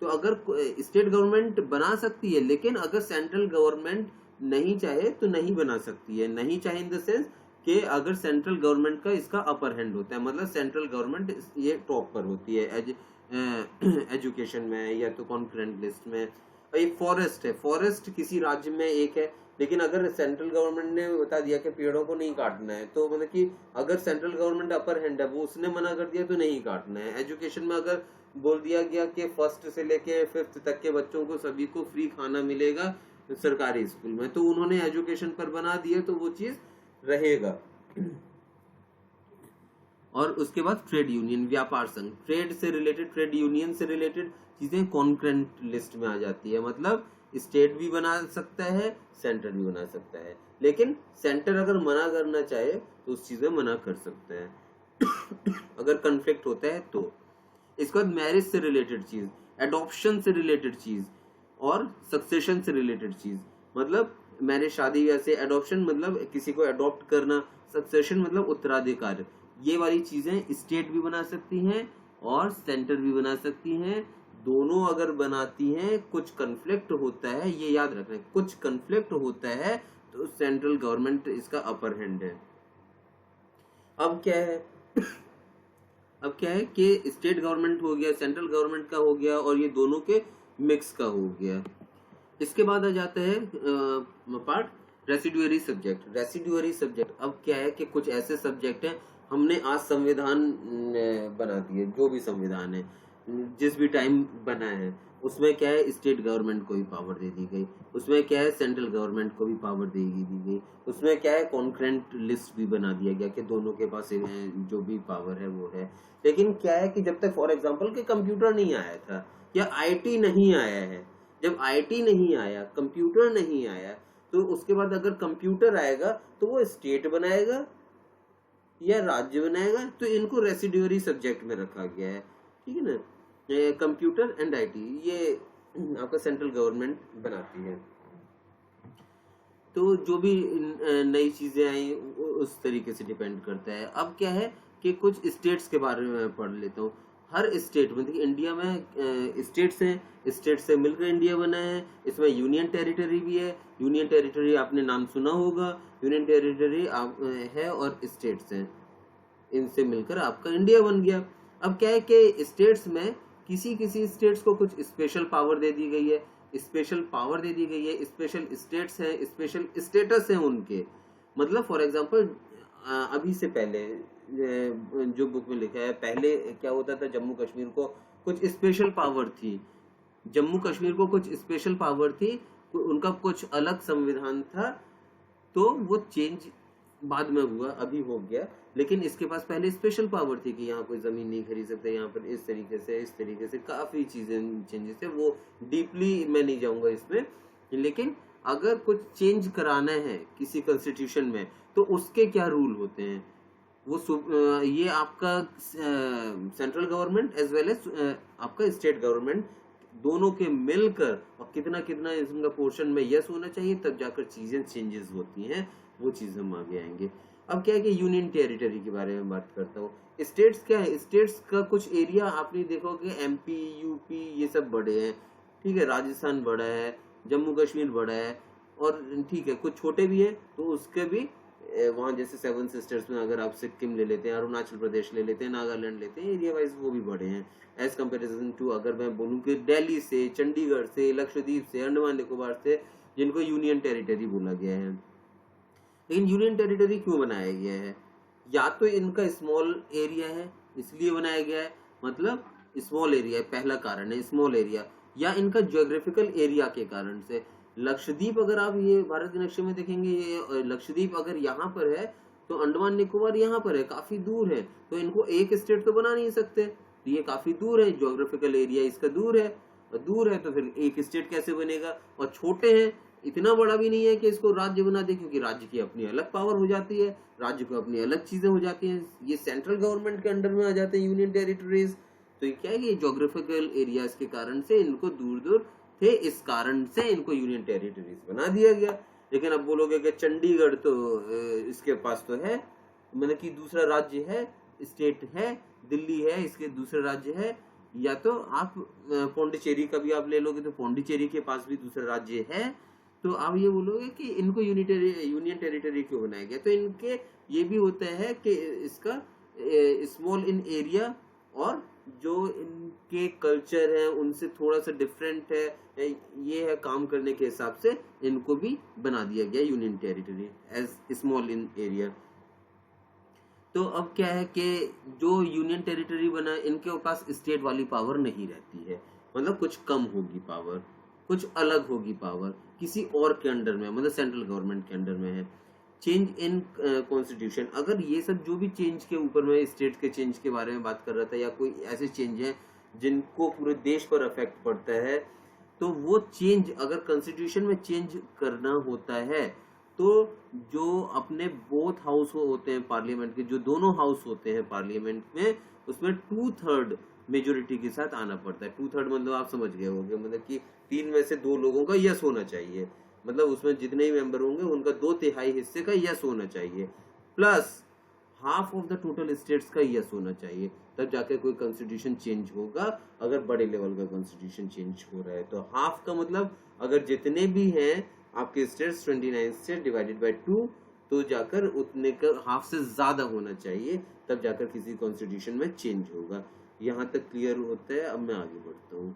तो अगर स्टेट गवर्नमेंट बना सकती है, लेकिन अगर सेंट्रल गवर्नमेंट नहीं चाहे तो नहीं बना सकती है। नहीं चाहे इन द सेंस कि अगर सेंट्रल गवर्नमेंट का इसका अपर हैंड होता है, मतलब सेंट्रल गवर्नमेंट ये टॉप पर होती है एजुकेशन में या तो कॉन्करेंट लिस्ट में। एक फॉरेस्ट है, फॉरेस्ट किसी राज्य में एक है, लेकिन अगर सेंट्रल गवर्नमेंट ने बता दिया कि पेड़ों को नहीं काटना है, तो मतलब कि अगर सेंट्रल गवर्नमेंट अपर हैंड है, वो उसने मना कर दिया तो नहीं काटना है। एजुकेशन में अगर बोल दिया गया कि 1st से लेके 5th तक के बच्चों को सभी को फ्री खाना मिलेगा सरकारी स्कूल में, तो उन्होंने एजुकेशन पर बना दिया तो वो चीज रहेगा। और उसके बाद ट्रेड यूनियन, व्यापार संघ, ट्रेड से रिलेटेड, ट्रेड यूनियन से रिलेटेड चीजें कॉन्करेंट लिस्ट में आ जाती है। मतलब स्टेट भी बना सकता है, सेंटर भी बना सकता है, लेकिन सेंटर अगर मना करना चाहे तो उस चीज में मना कर सकता है अगर कन्फ्लिक्ट होता है तो। इसके बाद मैरिज से रिलेटेड चीज, एडॉप्शन से रिलेटेड चीज और सक्सेशन से रिलेटेड चीज। मतलब मैरिज, शादी, वैसे एडॉप्शन मतलब किसी को एडॉप्ट करना, सक्सेशन मतलब उत्तराधिकार। ये वाली चीजें स्टेट भी बना सकती हैं और सेंटर भी बना सकती हैं। दोनों अगर बनाती हैं, कुछ कन्फ्लिक्ट होता है, ये याद रखना, कुछ कन्फ्लिक्ट होता है तो सेंट्रल गवर्नमेंट इसका अपर हैंड है। अब क्या है अब क्या है कि स्टेट गवर्नमेंट हो गया, सेंट्रल गवर्नमेंट का हो गया और ये दोनों के मिक्स का हो गया। इसके बाद आ जाता है part residuary subject. Residuary subject अब क्या है कि कुछ ऐसे सब्जेक्ट हैं, हमने आज संविधान बना दिए, जो भी संविधान है जिस भी टाइम बना है, उसमें क्या है स्टेट गवर्नमेंट को भी पावर दे दी गई, उसमें क्या है सेंट्रल गवर्नमेंट को भी पावर दे दी गई, उसमें क्या है कॉन्करेंट लिस्ट भी बना दिया गया कि दोनों के पास जो भी पावर है वो है। लेकिन क्या है कि जब तक फॉर एग्जांपल कि कंप्यूटर नहीं आया था या आईटी नहीं आया है, जब आईटी नहीं आया, कंप्यूटर नहीं आया, तो उसके बाद अगर कंप्यूटर आएगा तो वो स्टेट बनाएगा या राज्य बनाएगा, तो इनको रेसिड्यूरी सब्जेक्ट में रखा गया है, ठीक है ना। कंप्यूटर एंड आईटी ये आपका सेंट्रल गवर्नमेंट बनाती है। तो जो भी नई चीजें आई उस तरीके से डिपेंड करता है। अब क्या है कि कुछ स्टेट्स के बारे में पढ़ लेता हूँ। हर स्टेट में, देखिए इंडिया में स्टेट्स हैं, स्टेट से मिलकर इंडिया बना है। इसमें यूनियन टेरिटरी भी है। यूनियन टेरिटरी आपने नाम सुना होगा, यूनियन टेरिटरी है और स्टेट्स हैं, इनसे मिलकर आपका इंडिया बन गया। अब क्या है कि स्टेट्स में किसी किसी स्टेट्स को कुछ स्पेशल पावर दे दी गई है, स्पेशल पावर दे दी गई है, स्पेशल स्टेट्स हैं, स्पेशल स्टेटस हैं उनके। मतलब फॉर एग्जांपल अभी से पहले जो बुक में लिखा है, पहले क्या होता था, जम्मू कश्मीर को कुछ स्पेशल पावर थी, जम्मू कश्मीर को कुछ स्पेशल पावर थी, उनका कुछ अलग संविधान था, तो वो चेंज बाद में हुआ, अभी हो गया। लेकिन इसके पास पहले स्पेशल पावर थी कि यहाँ कोई जमीन नहीं खरीद सकते, यहाँ पर इस तरीके से काफी चीजें चेंजेस है। वो डीपली मैं नहीं जाऊंगा इसमें, लेकिन अगर कुछ चेंज कराना है किसी कॉन्स्टिट्यूशन में तो उसके क्या रूल होते हैं, वो ये आपका central government as well as आपका स्टेट गवर्नमेंट दोनों के मिलकर, और कितना कितना इसका पोर्शन में यस होना चाहिए, तब जाकर चीजें चेंजेस होती हैं। वो चीज हम आगे आएंगे। अब क्या है कि यूनियन टेरिटरी के बारे में बात करता हूँ। स्टेट्स क्या है, स्टेट्स का कुछ एरिया आपने देखोगे एमपी यूपी ये सब बड़े हैं, ठीक है, राजस्थान बड़ा है, जम्मू कश्मीर बड़ा है, और ठीक है कुछ छोटे भी है, तो उसके भी वहाँ जैसे सेवन सिस्टर्स में अगर आप सिक्किम ले लेते हैं, अरुणाचल प्रदेश ले लेते हैं, नागालैंड लेते हैं, एरिया वाइज वो भी बड़े हैं एज कंपेरिजन टू। अगर मैं बोलूँ कि दिल्ली से, चंडीगढ़ से, लक्षद्वीप से, अंडमान निकोबार से, जिनको यूनियन टेरिटरी बोला गया है। लेकिन यूनियन टेरिटरी क्यों बनाया गया है, या तो इनका स्मॉल एरिया है इसलिए बनाया गया है, मतलब स्मॉल एरिया है, पहला कारण है स्मॉल एरिया, या इनका ज्योग्राफिकल एरिया के कारण से। लक्षद्वीप अगर आप ये भारत के नक्शे में देखेंगे, ये लक्षद्वीप अगर यहाँ पर है तो अंडमान निकोबार यहाँ पर है, काफी दूर है, तो इनको एक स्टेट तो बना नहीं सकते, तो ये काफी दूर है, ज्योग्राफिकल एरिया इसका दूर है, और दूर है तो फिर एक स्टेट कैसे बनेगा। और छोटे हैं, इतना बड़ा भी नहीं है कि इसको राज्य बना दे, क्योंकि राज्य की अपनी अलग पावर हो जाती है, राज्य को अपनी अलग चीजें हो जाती हैं, ये सेंट्रल गवर्नमेंट के अंडर में आ जाते हैं यूनियन टेरिटरीज। तो ये क्या है कि ज्योग्राफिकल एरियाज के कारण से इनको दूर दूर थे, इस कारण से इनको यूनियन टेरिटरीज बना दिया गया। लेकिन अब बोलोगे कि चंडीगढ़ तो इसके पास तो है, मतलब कि दूसरा राज्य है, स्टेट है, दिल्ली है, इसके दूसरा राज्य है, या तो आप पौंडीचेरी का भी आप ले लोगे तो पौंडीचेरी के पास भी दूसरा राज्य है, तो आप ये बोलोगे कि इनको यूनियन टेरिटरी क्यों बनाया गया। तो इनके ये भी होता है कि इसका स्मॉल इन एरिया, और जो इनके कल्चर है उनसे थोड़ा सा डिफरेंट है, ये है काम करने के हिसाब से इनको भी बना दिया गया union territory as small in area. तो अब क्या है कि जो यूनियन टेरिटरी बना, इनके पास स्टेट वाली पावर नहीं रहती है, मतलब कुछ कम होगी पावर, कुछ अलग होगी पावर, किसी और के अंडर में, मतलब सेंट्रल गवर्नमेंट के अंडर में है। चेंज इन कॉन्स्टिट्यूशन, अगर ये सब जो भी चेंज के ऊपर में स्टेट के चेंज के बारे में बात कर रहा था, या कोई ऐसे चेंज है जिनको पूरे देश पर अफेक्ट पड़ता है, तो वो चेंज अगर कॉन्स्टिट्यूशन में चेंज करना होता है, तो जो अपने बोथ हाउस होते हैं पार्लियामेंट के, जो दोनों हाउस होते हैं पार्लियामेंट में, उसमें 2/3 मेजोरिटी के साथ आना पड़ता है। 2/3 मतलब आप समझ गए होंगे, मतलब कि 3 में से 2 लोगों का यस होना चाहिए, मतलब उसमें जितने ही मेंबर होंगे उनका 2/3 हिस्से का यस होना चाहिए, plus half of the total states का यस होना चाहिए, तब जाके कोई कॉन्स्टिट्यूशन चेंज होगा। अगर बड़े लेवल का कॉन्स्टिट्यूशन चेंज हो रहा है तो हाफ का मतलब अगर जितने भी हैं आपके स्टेट्स 29 स्टेट डिवाइडेड बाय 2, तो जाकर उतने का हाफ से ज्यादा होना चाहिए, तब जाकर किसी कॉन्स्टिट्यूशन में चेंज होगा। यहाँ तक क्लियर होता है। अब मैं आगे बढ़ता हूँ।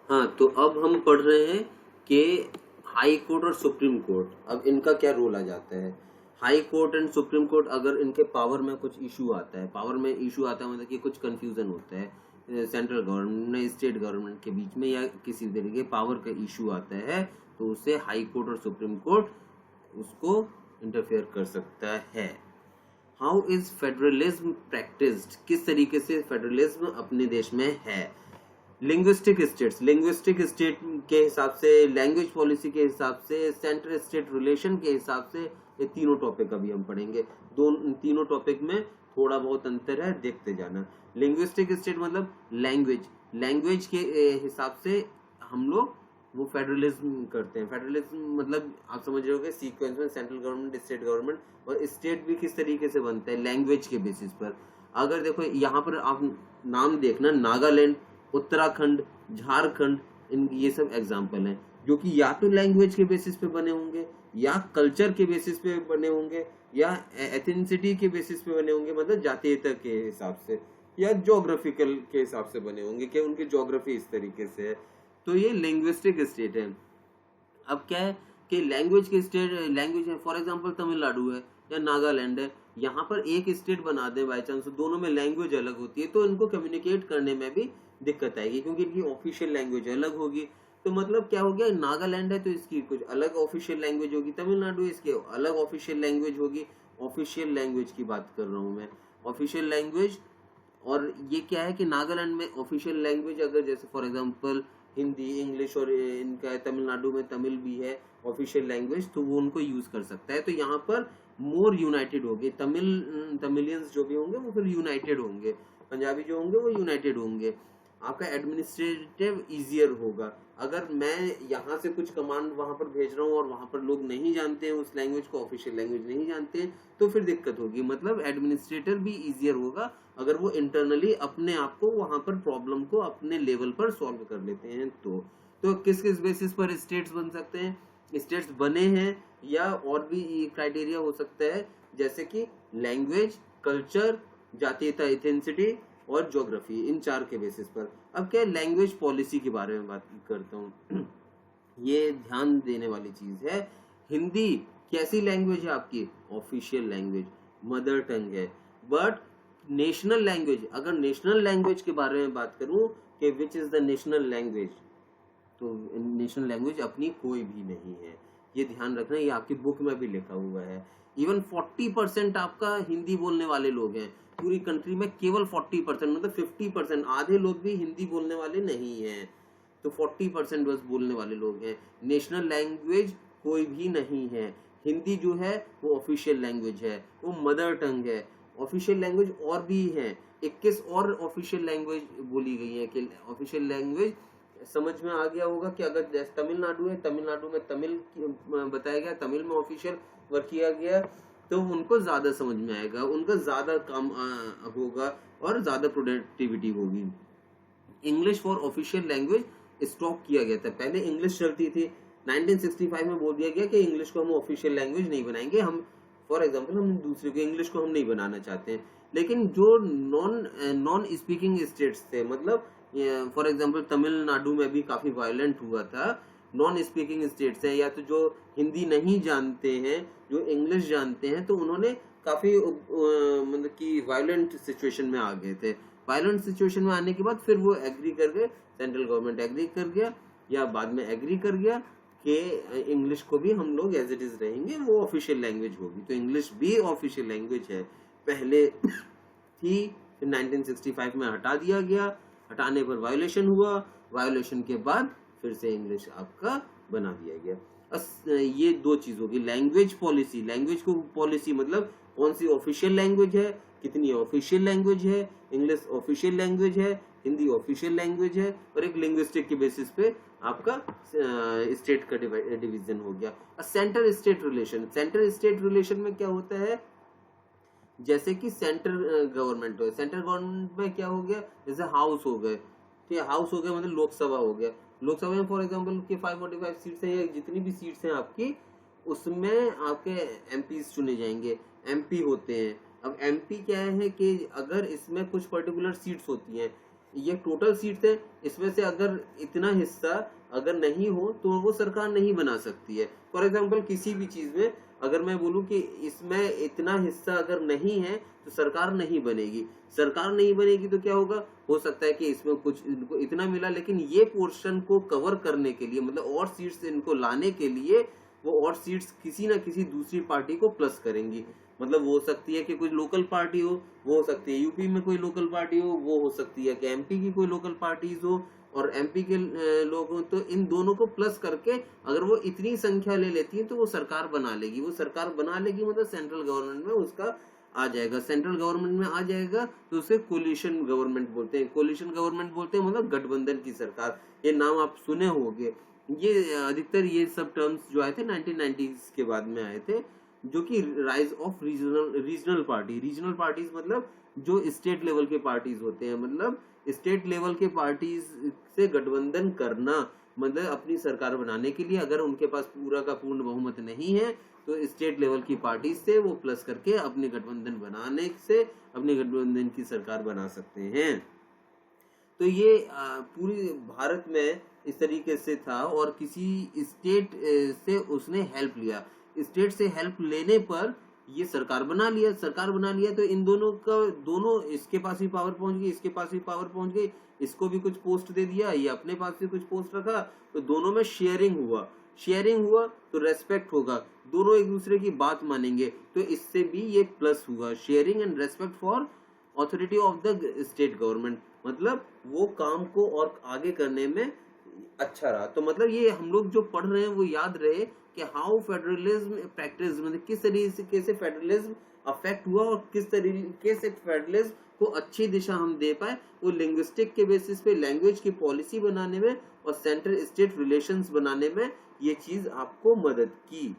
हाँ, तो अब हम पढ़ रहे हैं कि हाई कोर्ट और सुप्रीम कोर्ट, अब इनका क्या रोल आ जाता है। High court and supreme court, अगर इनके पावर में कुछ इशू आता है, पावर में इशू आता है मतलब कि कुछ कंफ्यूजन होता है सेंट्रल गवर्नमेंट स्टेट गवर्नमेंट के बीच में, या किसी तरीके पावर का इशू आता है, तो उसे हाई कोर्ट और सुप्रीम कोर्ट उसको इंटरफेयर कर सकता है। हाउ इज फेडरलिज्म प्रैक्टिस्ड, किस तरीके से फेडरलिज्म अपने देश में है। लिंग्विस्टिक स्टेट के हिसाब से, लैंग्वेज पॉलिसी के हिसाब से, सेंटर स्टेट रिलेशन के हिसाब से, ये तीनों टॉपिक अभी हम पढ़ेंगे। तीनों टॉपिक में थोड़ा बहुत अंतर है, देखते जाना। लिंग्विस्टिक स्टेट मतलब लैंग्वेज के हिसाब से हम लोग वो फेडरलिज्म करते हैं। फेडरलिज्म मतलब आप समझ रहे होगे सीक्वेंस में सेंट्रल गवर्नमेंट, स्टेट गवर्नमेंट, और स्टेट भी किस तरीके से बनता है, लैंग्वेज के बेसिस पर। अगर देखो यहाँ पर आप नाम देखना, नागालैंड, उत्तराखंड, झारखंड, इन ये सब एग्जाम्पल हैं जो कि या तो लैंग्वेज के बेसिस पे बने होंगे, या कल्चर के बेसिस पे बने होंगे, या एथनिसिटी के बेसिस पे बने होंगे, मतलब जातीयता के हिसाब से, या ज्योग्राफिकल के हिसाब से बने होंगे कि उनकी ज्योग्राफी इस तरीके से है। तो ये लिंग्विस्टिक स्टेट है। अब क्या है कि लैंग्वेज के स्टेट, लैंग्वेज है फॉर एग्जांपल तमिलनाडु है या नागालैंड है, यहाँ पर एक स्टेट बना दे बाई चांस, दोनों में लैंग्वेज अलग होती है, तो इनको कम्युनिकेट करने में भी दिक्कत आएगी क्योंकि इनकी ऑफिशियल लैंग्वेज अलग होगी। तो मतलब क्या हो गया, नागालैंड है तो इसकी कुछ अलग ऑफिशियल लैंग्वेज होगी, तमिलनाडु इसकी अलग ऑफिशियल लैंग्वेज होगी। ऑफिशियल लैंग्वेज की बात कर रहा हूँ मैं, ऑफिशियल लैंग्वेज। और ये क्या है कि नागालैंड में ऑफिशियल लैंग्वेज अगर जैसे फॉर एग्जांपल हिंदी, इंग्लिश, और इनका तमिलनाडु में तमिल भी है ऑफिशियल लैंग्वेज, तो वो उनको यूज कर सकता है। तो यहाँ पर मोर यूनाइटेड होंगे, तमिलियंस जो भी होंगे वो फिर यूनाइटेड होंगे, पंजाबी जो होंगे वो यूनाइटेड होंगे। आपका एडमिनिस्ट्रेटिव इजियर होगा। अगर मैं यहाँ से कुछ कमांड वहां पर भेज रहा हूँ और वहां पर लोग नहीं जानते हैं उस लैंग्वेज को, ऑफिशियल लैंग्वेज नहीं जानते हैं, तो फिर दिक्कत होगी। मतलब एडमिनिस्ट्रेटर भी इजियर होगा अगर वो इंटरनली अपने आप को वहां पर प्रॉब्लम को अपने लेवल पर सॉल्व कर लेते हैं। तो किस किस बेसिस पर स्टेट्स बन सकते हैं, स्टेट्स बने हैं, या और भी क्राइटेरिया हो सकता है जैसे कि लैंग्वेज, कल्चर, जातीयता, एथेंसिटी और ज्योग्राफी, इन चार के बेसिस पर। अब क्या लैंग्वेज पॉलिसी के बारे में बात करता हूँ। ये ध्यान देने वाली चीज है, हिंदी कैसी लैंग्वेज है आपकी, ऑफिशियल लैंग्वेज, मदर टंग है। बट नेशनल लैंग्वेज, अगर नेशनल लैंग्वेज के बारे में बात करूं कि which is the national language, तो नेशनल लैंग्वेज अपनी कोई भी नहीं है। ये ध्यान रखना, ये आपकी बुक में भी लिखा हुआ है। इवन 40% आपका हिंदी बोलने वाले लोग हैं पूरी कंट्री में, केवल 40%, मतलब 50%, आधे लोग भी हिंदी बोलने वाले नहीं हैं, तो 40% बस बोलने वाले लोग हैं। नेशनल लैंग्वेज कोई भी नहीं है। हिंदी जो है वो ऑफिशियल लैंग्वेज है, वो मदर टंग है। ऑफिशियल लैंग्वेज और भी है, 21 और ऑफिशियल लैंग्वेज बोली गई है कि ऑफिशियल लैंग्वेज समझ में आ गया होगा कि अगर जैसे तमिलनाडु है, तमिलनाडु में तमिल बताया गया, तमिल में ऑफिशियल वर्क किया गया, तो उनको ज्यादा समझ में आएगा, उनका ज्यादा काम होगा और ज्यादा प्रोडक्टिविटी होगी। English for official language stop किया गया था, पहले इंग्लिश चलती थी, 1965 में बोल दिया गया कि इंग्लिश को हम ऑफिशियल लैंग्वेज नहीं बनाएंगे, हम फॉर एग्जाम्पल हम दूसरे को इंग्लिश को हम नहीं बनाना चाहते हैं। लेकिन जो नॉन स्पीकिंग स्टेट्स थे, मतलब फॉर एग्जाम्पल तमिलनाडु में भी काफी वायलेंट हुआ था, नॉन स्पीकिंग स्टेट्स हैं या तो जो हिंदी नहीं जानते हैं, जो इंग्लिश जानते हैं, तो उन्होंने काफी मतलब कि वायलेंट सिचुएशन में आ गए थे। वायलेंट सिचुएशन में आने के बाद फिर वो एग्री कर गए, सेंट्रल गवर्नमेंट एग्री कर गया या बाद में एग्री कर गया कि इंग्लिश को भी हम लोग एज इट इज रहेंगे, वो ऑफिशियल लैंग्वेज होगी। तो इंग्लिश भी ऑफिशियल लैंग्वेज है, पहले थी, फिर 1965 में हटा दिया गया, हटाने पर वायोलेशन हुआ, वायोलेशन के बाद फिर से इंग्लिश आपका बना दिया गया। ये दो चीज होगी, लैंग्वेज पॉलिसी, लैंग्वेज को पॉलिसी मतलब कौन सी ऑफिशियल लैंग्वेज है, कितनी ऑफिशियल लैंग्वेज है, इंग्लिश ऑफिशियल लैंग्वेज है, हिंदी ऑफिशियल लैंग्वेज है, और एक लिंग्विस्टिक के बेसिस पे आपका स्टेट का डिवीजन हो गया। Centre state relation, centre state relation में क्या होता है, जैसे कि सेंट्रल गवर्नमेंट हो, सेंट्रल गवर्नमेंट में क्या हो गया, जैसे हाउस हो गए, ठीक है, हाउस हो गया मतलब लोकसभा हो गया, लोकसभा में फॉर एग्जांपल कि 545 सीट्स हैं या जितनी भी सीट्स हैं आपकी, उसमें आपके एमपीज चुने जाएंगे, एमपी होते हैं। अब एमपी क्या है कि अगर इसमें कुछ पर्टिकुलर सीट्स होती हैं, ये टोटल सीट्स है, इसमें से अगर इतना हिस्सा अगर नहीं हो तो वो सरकार नहीं बना सकती है। फॉर एग्जांपल किसी भी चीज में अगर मैं बोलूं कि इसमें इतना हिस्सा अगर नहीं है तो सरकार नहीं बनेगी, सरकार नहीं बनेगी तो क्या होगा, हो सकता है कि इसमें कुछ इनको इतना मिला, लेकिन ये पोर्शन को कवर करने के लिए, मतलब और सीट्स इनको लाने के लिए, वो और सीट्स किसी ना किसी दूसरी पार्टी को प्लस करेंगी। मतलब वो हो सकती है कि कोई लोकल पार्टी हो, वो हो सकती है यूपी में कोई लोकल पार्टी हो, वो हो सकती है कि एमपी की कोई लोकल पार्टीज हो, और एमपी के लोग हों, तो इन दोनों को प्लस करके अगर वो इतनी संख्या ले लेती है तो वो सरकार बना लेगी। वो सरकार बना लेगी मतलब सेंट्रल गवर्नमेंट में उसका आ जाएगा, सेंट्रल गवर्नमेंट में आ जाएगा तो उसे कोलिशन गवर्नमेंट बोलते हैं। कोलिशन गवर्नमेंट बोलते हैं मतलब गठबंधन की सरकार। ये नाम आप सुने होंगे। ये अधिकतर ये सब टर्म्स जो आए थे 1990s के बाद में आए थे, जो कि rise of regional party. Regional parties मतलब जो स्टेट लेवल के पार्टीज होते हैं, मतलब स्टेट लेवल के पार्टीज से गठबंधन करना, मतलब अपनी सरकार बनाने के लिए अगर उनके पास पूरा का पूर्ण बहुमत नहीं है तो स्टेट लेवल की पार्टी से वो प्लस करके अपने गठबंधन बनाने से अपने गठबंधन की सरकार बना सकते हैं। तो ये पूरी भारत में इस तरीके से था और किसी स्टेट से उसने हेल्प लिया। स्टेट से हेल्प लेने पर ये सरकार बना लिया। सरकार बना लिया तो इन दोनों का, दोनों इसके पास भी पावर पहुंच गई, इसके पास भी पावर पहुंच गई, इसको भी कुछ पोस्ट दे दिया, ये अपने पास भी कुछ पोस्ट रखा, तो दोनों में शेयरिंग हुआ। शेयरिंग हुआ तो रेस्पेक्ट होगा, दोनों एक दूसरे की बात मानेंगे, तो इससे भी ये प्लस हुआ। Sharing and respect for authority of the state government, मतलब वो काम को और आगे करने में अच्छा रहा। तो मतलब ये हम लोग जो पढ़ रहे हैं वो याद रहे कि हाउ फेडरलिज्म प्रैक्टिस, मतलब किस तरीके से फेडरलिज्म अफेक्ट हुआ और किस तरीके से फेडरलिज्म को अच्छी दिशा हम दे पाए। वो लिंग्विस्टिक के बेसिस पे लैंग्वेज की पॉलिसी बनाने में और सेंटर स्टेट रिलेशंस बनाने में ये चीज आपको मदद की।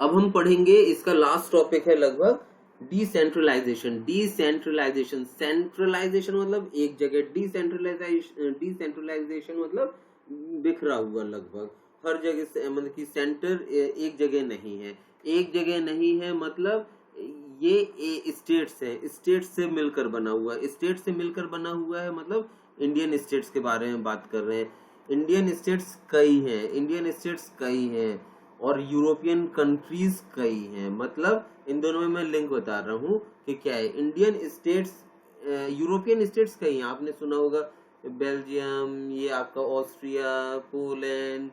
अब हम पढ़ेंगे, इसका लास्ट टॉपिक है लगभग डिसेंट्रलाइजेशन। डिसेंट्रलाइजेशन, सेंट्रलाइजेशन मतलब एक जगह, डिसेंट्रलाइजेशन मतलब बिखरा हुआ, लगभग हर जगह से, मतलब कि सेंटर एक जगह नहीं है। एक जगह नहीं है मतलब ये स्टेट्स है, स्टेट से मिलकर बना हुआ है। स्टेट से मिलकर बना हुआ है मतलब इंडियन स्टेट्स के बारे में बात कर रहे हैं। इंडियन स्टेट्स कई हैं, इंडियन स्टेट्स कई हैं और यूरोपियन कंट्रीज कई हैं। मतलब इन दोनों में मैं लिंक बता रहा हूँ कि क्या है। इंडियन स्टेट्स, यूरोपियन स्टेट्स कई हैं, आपने सुना होगा बेल्जियम, ये आपका ऑस्ट्रिया, पोलैंड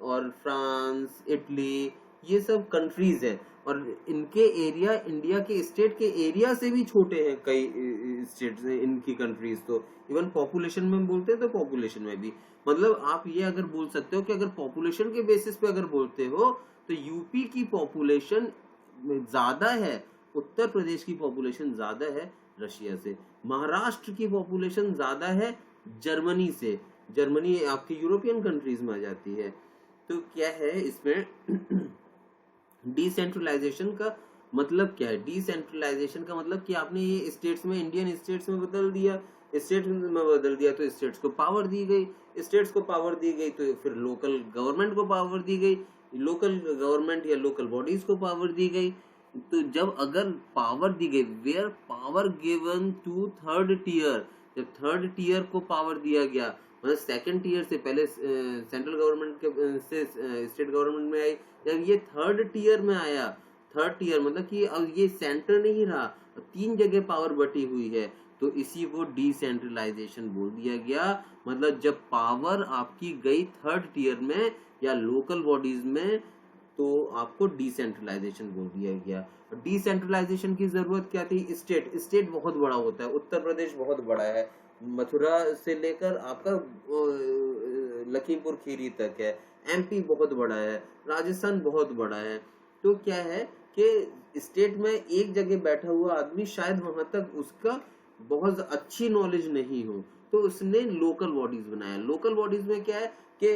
और फ्रांस, इटली, ये सब कंट्रीज हैं और इनके एरिया इंडिया के स्टेट के एरिया से भी छोटे हैं। कई स्टेट्स हैं इनकी कंट्रीज, तो इवन पॉपुलेशन में बोलते हैं तो पॉपुलेशन में भी, मतलब आप ये अगर बोल सकते हो कि अगर पॉपुलेशन के बेसिस पे अगर बोलते हो तो यूपी की पॉपुलेशन ज्यादा है, उत्तर प्रदेश की पॉपुलेशन ज्यादा है रशिया से, महाराष्ट्र की पॉपुलेशन ज्यादा है जर्मनी से। जर्मनी आपकी यूरोपियन कंट्रीज में आ जाती है। तो क्या है इसमें डिसेंट्रलाइजेशन का मतलब क्या है। डिसेंट्रलाइजेशन का मतलब कि आपने ये स्टेट्स में, इंडियन स्टेट्स में बदल दिया, स्टेट में बदल दिया तो स्टेट्स को पावर दी गई, स्टेट्स को पावर दी गई तो फिर लोकल गवर्नमेंट को पावर दी गई, लोकल गवर्नमेंट या लोकल बॉडीज को पावर दी गई। तो जब अगर पावर दी गई, where power given to third tier, जब थर्ड टीयर को पावर दिया गया, मतलब सेकंड टीयर से पहले सेंट्रल गवर्नमेंट के से स्टेट गवर्नमेंट में आई, जब ये थर्ड टीयर में आया, थर्ड टीयर मतलब कि अब ये सेंटर नहीं रहा, तीन जगह पावर बटी हुई है, तो इसी को डिसेंट्रलाइजेशन बोल दिया गया। मतलब जब पावर आपकी गई थर्ड टीयर में या लोकल बॉडीज में तो आपको डिसेंट्रलाइजेशन बोल दिया गया। डिसेंट्रलाइजेशन की जरूरत क्या थी। स्टेट बहुत बड़ा होता है, उत्तर प्रदेश बहुत बड़ा है, मथुरा से लेकर आपका लखीमपुर खीरी तक है, एमपी बहुत बड़ा है, राजस्थान बहुत बड़ा है। तो क्या है कि स्टेट में एक जगह बैठा हुआ आदमी शायद वहां तक उसका बहुत अच्छी नॉलेज नहीं हो, तो उसने लोकल बॉडीज बनाया। लोकल बॉडीज में क्या है कि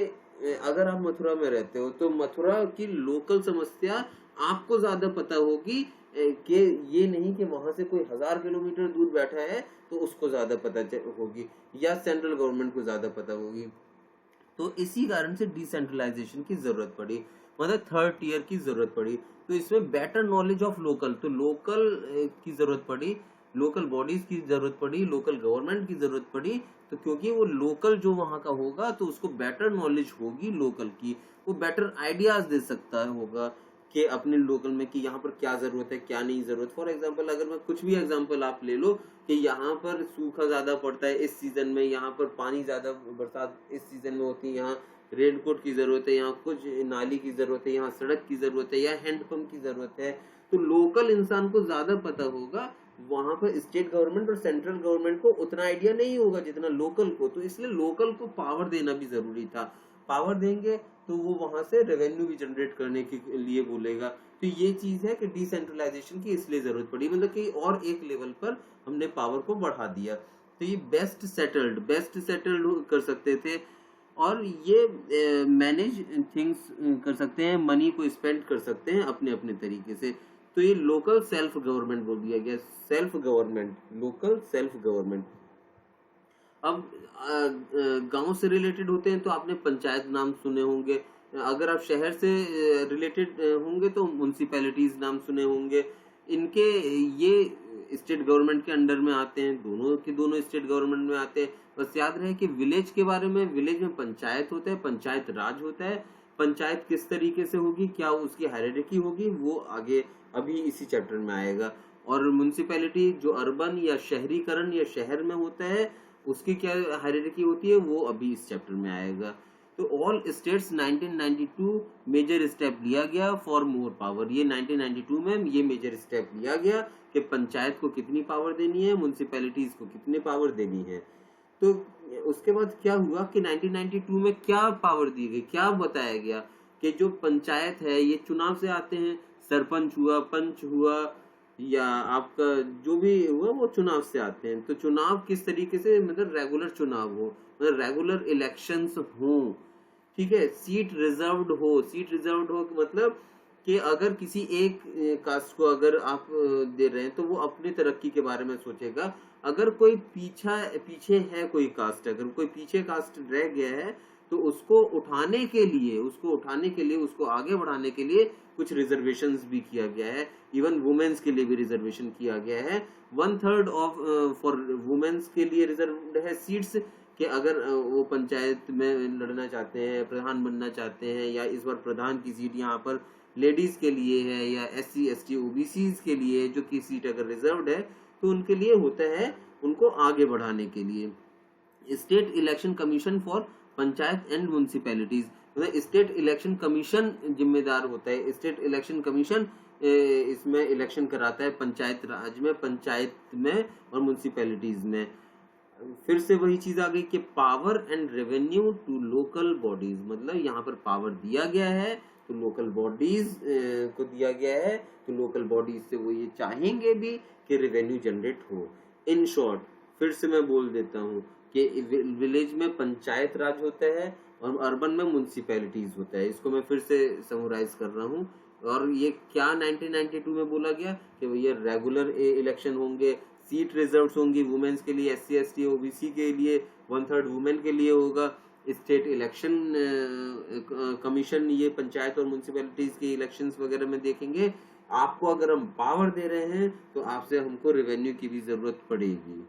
अगर आप मथुरा में रहते हो तो मथुरा की लोकल समस्या आपको ज्यादा पता होगी कि ये नहीं कि वहां से कोई 1000 किलोमीटर दूर बैठा है तो उसको ज्यादा पता होगी या सेंट्रल गवर्नमेंट को ज्यादा पता होगी। तो इसी कारण से डिसेंट्रलाइजेशन की जरूरत पड़ी, मतलब थर्ड टीयर की जरूरत पड़ी। तो इसमें बेटर नॉलेज ऑफ लोकल, तो लोकल की जरूरत पड़ी, लोकल बॉडीज की जरूरत पड़ी, लोकल गवर्नमेंट की जरूरत पड़ी। तो क्योंकि वो लोकल जो वहां का होगा तो उसको बेटर नॉलेज होगी लोकल की, वो बेटर आइडियाज दे सकता होगा कि अपने लोकल में कि यहाँ पर क्या जरूरत है क्या नहीं जरूरत। फॉर एग्जांपल अगर मैं कुछ भी एग्जांपल आप ले लो कि यहाँ पर सूखा ज्यादा पड़ता है इस सीजन में, यहाँ पर पानी ज्यादा बरसात इस सीजन में होती है, यहाँ रेनकोट की जरूरत है, यहाँ कुछ नाली की जरूरत है, यहाँ सड़क की जरूरत है या हैंडपंप की जरूरत है। तो लोकल इंसान को ज्यादा पता होगा वहां पर स्टेट गवर्नमेंट और सेंट्रल गवर्नमेंट को उतना आइडिया नहीं होगा जितना लोकल को, तो इसलिए लोकल को पावर देना भी जरूरी था। पावर देंगे तो वो वहां से रेवेन्यू भी जनरेट करने के लिए बोलेगा। तो ये चीज है कि डिसेंट्रलाइजेशन की इसलिए जरूरत पड़ी, मतलब कि और एक लेवल पर हमने पावर को बढ़ा दिया। तो ये बेस्ट सेटल्ड कर सकते थे, और ये मैनेज थिंग्स कर सकते हैं, मनी को स्पेंड कर सकते हैं अपने अपने तरीके से। तो ये लोकल सेल्फ गवर्नमेंट बोल दिया गया, self government, local self government. अब गांव से रिलेटेड होते हैं तो आपने पंचायत नाम सुने होंगे, अगर आप शहर से रिलेटेड होंगे तो म्युनिसिपैलिटीज नाम सुने होंगे। इनके ये स्टेट गवर्नमेंट के अंडर में आते हैं, दोनों के दोनों स्टेट गवर्नमेंट में आते हैं। बस याद रहे कि विलेज के बारे में, विलेज में पंचायत होता है, पंचायत राज होता है। पंचायत किस तरीके से होगी, क्या उसकी हायरार्की होगी, वो आगे अभी इसी चैप्टर में आएगा। और म्युनिसिपैलिटी जो अर्बन या शहरीकरण या शहर में होता है, उसकी क्या हायरार्की होती है, वो अभी इस चैप्टर में आएगा। तो ऑल स्टेट्स 1992 मेजर स्टेप लिया गया फॉर मोर पावर। ये 1992 में ये मेजर स्टेप लिया गया कि पंचायत को कितनी पावर देनी है, म्युनिसिपैलिटीज को कितनी पावर देनी है। तो उसके बाद क्या हुआ कि 1992 में क्या पावर दी गई, क्या बताया गया कि जो पंचायत है ये चुनाव से आते हैं, सरपंच हुआ, पंच हुआ, या आपका जो भी हुआ वो चुनाव से आते हैं। तो चुनाव किस तरीके से, मतलब रेगुलर चुनाव हो, मतलब रेगुलर इलेक्शंस हो, ठीक है। सीट रिजर्व्ड हो, सीट रिजर्व्ड हो मतलब कि अगर किसी एक कास्ट को अगर आप दे रहे हैं तो वो अपनी तरक्की के बारे में सोचेगा। अगर कोई पीछे है, कोई कास्ट, अगर कोई पीछे कास्ट रह गया है तो उसको उठाने के लिए, उसको आगे बढ़ाने के लिए कुछ रिजर्वेशंस भी किया गया है। इवन वुमेन्स के लिए भी रिजर्वेशन किया गया है। 1/3 ऑफ फॉर वुमेन्स के लिए रिजर्व है सीट्स, कि अगर वो पंचायत में लड़ना चाहते हैं, प्रधान बनना चाहते हैं, या इस बार प्रधान की सीट यहाँ पर लेडीज के लिए है, या SC ST OBC के लिए जो की सीट अगर रिजर्व्ड है तो उनके लिए होता है, उनको आगे बढ़ाने के लिए। State election commission for panchayat and municipalities, मतलब स्टेट इलेक्शन कमीशन जिम्मेदार होता है। स्टेट इलेक्शन कमीशन इसमें इलेक्शन कराता है पंचायत राज में, पंचायत में और म्युनिसिपैलिटीज में। फिर से वही चीज आ गई कि power and revenue to local bodies, मतलब यहाँ पर पावर दिया गया है तो लोकल बॉडीज को दिया गया है, तो लोकल बॉडीज से वो ये चाहेंगे भी कि रेवेन्यू जनरेट हो। इन शॉर्ट फिर से मैं बोल देता हूँ कि विलेज में पंचायत राज होता है और अर्बन में म्युनिसिपैलिटीज होता है। इसको मैं फिर से समराइज कर रहा हूँ। और ये क्या 1992 में बोला गया कि ये रेगुलर इलेक्शन होंगे, सीट रिजर्व होंगी वुमेन्स के लिए, SC ST OBC के लिए, 1/3 वुमेन के लिए होगा। स्टेट इलेक्शन कमीशन ये पंचायत और म्युनिसिपैलिटीज के इलेक्शंस वगैरह में देखेंगे। आपको अगर हम पावर दे रहे हैं तो आपसे हमको रेवेन्यू की भी जरूरत पड़ेगी।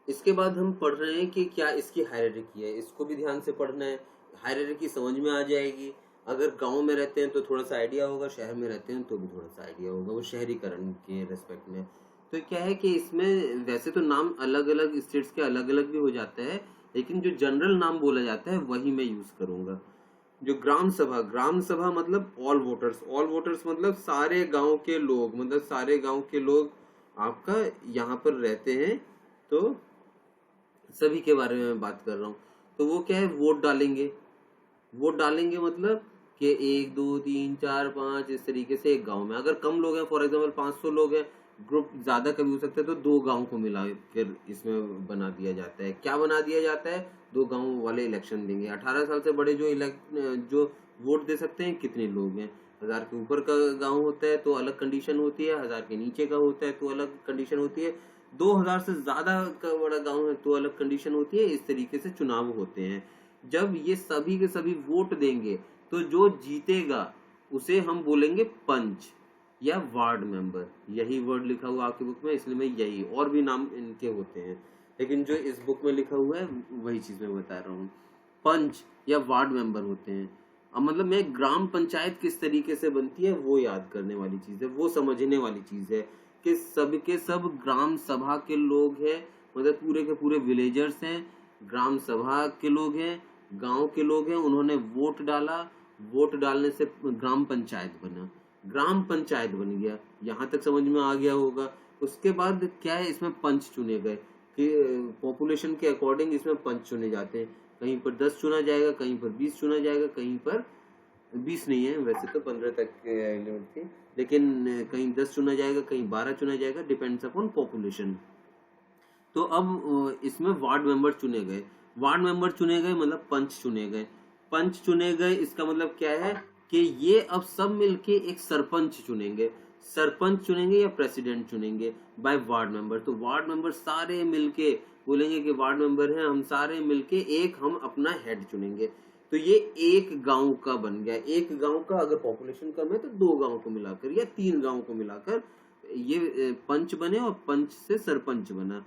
इसके बाद हम पढ़ रहे हैं कि क्या इसकी हायरार्की है, इसको भी ध्यान से पढ़ना है। हायरार्की समझ में आ जाएगी। अगर गांव में रहते हैं तो थोड़ा सा आइडिया होगा, शहर में रहते हैं तो भी थोड़ा सा आइडिया होगा, वो शहरीकरण के रेस्पेक्ट में। तो क्या है कि इसमें वैसे तो नाम अलग अलग स्टेट्स के अलग अलग भी हो जाता है, लेकिन जो जनरल नाम बोला जाता है वही मैं यूज करूंगा। जो ग्राम सभा मतलब ऑल वोटर्स मतलब सारे गांव के लोग, मतलब सारे गांव के लोग आपका यहाँ पर रहते हैं, तो सभी के बारे में मैं बात कर रहा हूँ। तो वो क्या है, वोट डालेंगे मतलब कि 1 2 3 4 5 इस तरीके से एक गांव में अगर कम लोग हैं, फॉर एग्जांपल 500 लोग हैं, ग्रुप ज्यादा कभी हो सकता है तो 2 गांव को मिला फिर इसमें बना दिया जाता है। क्या बना दिया जाता है, 2 गांव वाले इलेक्शन देंगे। 18 साल से बड़े जो वोट दे सकते हैं कितने लोग हैं। 1000 के ऊपर का गांव होता है तो अलग कंडीशन होती है, 1000 के नीचे का होता है तो अलग कंडीशन होती है, 2000 से ज्यादा का बड़ा गांव है तो अलग कंडीशन होती है। इस तरीके से चुनाव होते हैं। जब ये सभी के सभी वोट देंगे तो जो जीतेगा उसे हम बोलेंगे पंच या वार्ड मेंबर। यही वर्ड लिखा हुआ आपकी बुक में, इसलिए मैं यही, और भी नाम इनके होते हैं लेकिन जो इस बुक में लिखा हुआ है वही चीज मैं बता रहा हूँ। पंच या वार्ड मेंबर होते हैं। अब मतलब मैं ग्राम पंचायत किस तरीके से बनती है वो याद करने वाली चीज है, वो समझने वाली चीज है कि सब के सब ग्राम सभा के लोग हैं, मतलब पूरे के पूरे विलेजर्स हैं, ग्राम सभा के लोग हैं, गांव के लोग हैं। उन्होंने वोट डाला, वोट डालने से ग्राम पंचायत बना, ग्राम पंचायत बन गया। यहाँ तक समझ में आ गया होगा। उसके बाद क्या है, इसमें पंच चुने गए कि पॉपुलेशन के अकॉर्डिंग इसमें पंच चुने जाते हैं। कहीं पर 10 चुना जाएगा, कहीं पर 20 चुना जाएगा, कहीं पर 20 नहीं है, वैसे तो 15 तक लिमिट थी, लेकिन कहीं 10 चुना जाएगा, कहीं 12 चुना जाएगा, डिपेंड्स अपॉन पॉपुलेशन। तो अब इसमें वार्ड मेंबर चुने गए, वार्ड मेंबर चुने गए मतलब पंच चुने गए, पंच चुने गए इसका मतलब क्या है कि ये अब सब मिलके एक सरपंच चुनेंगे, सरपंच चुनेंगे या प्रेसिडेंट चुनेंगे बाय वार्ड मेंबर। तो वार्ड मेंबर सारे मिलके बोलेंगे कि वार्ड मेंबर हैं, हम सारे मिलके एक हम अपना हेड चुनेंगे। तो ये एक गांव का बन गया, एक गांव का अगर पॉपुलेशन कम है तो 2 गांव को मिलाकर या 3 गांव को मिलाकर ये पंच बने और पंच से सरपंच बना।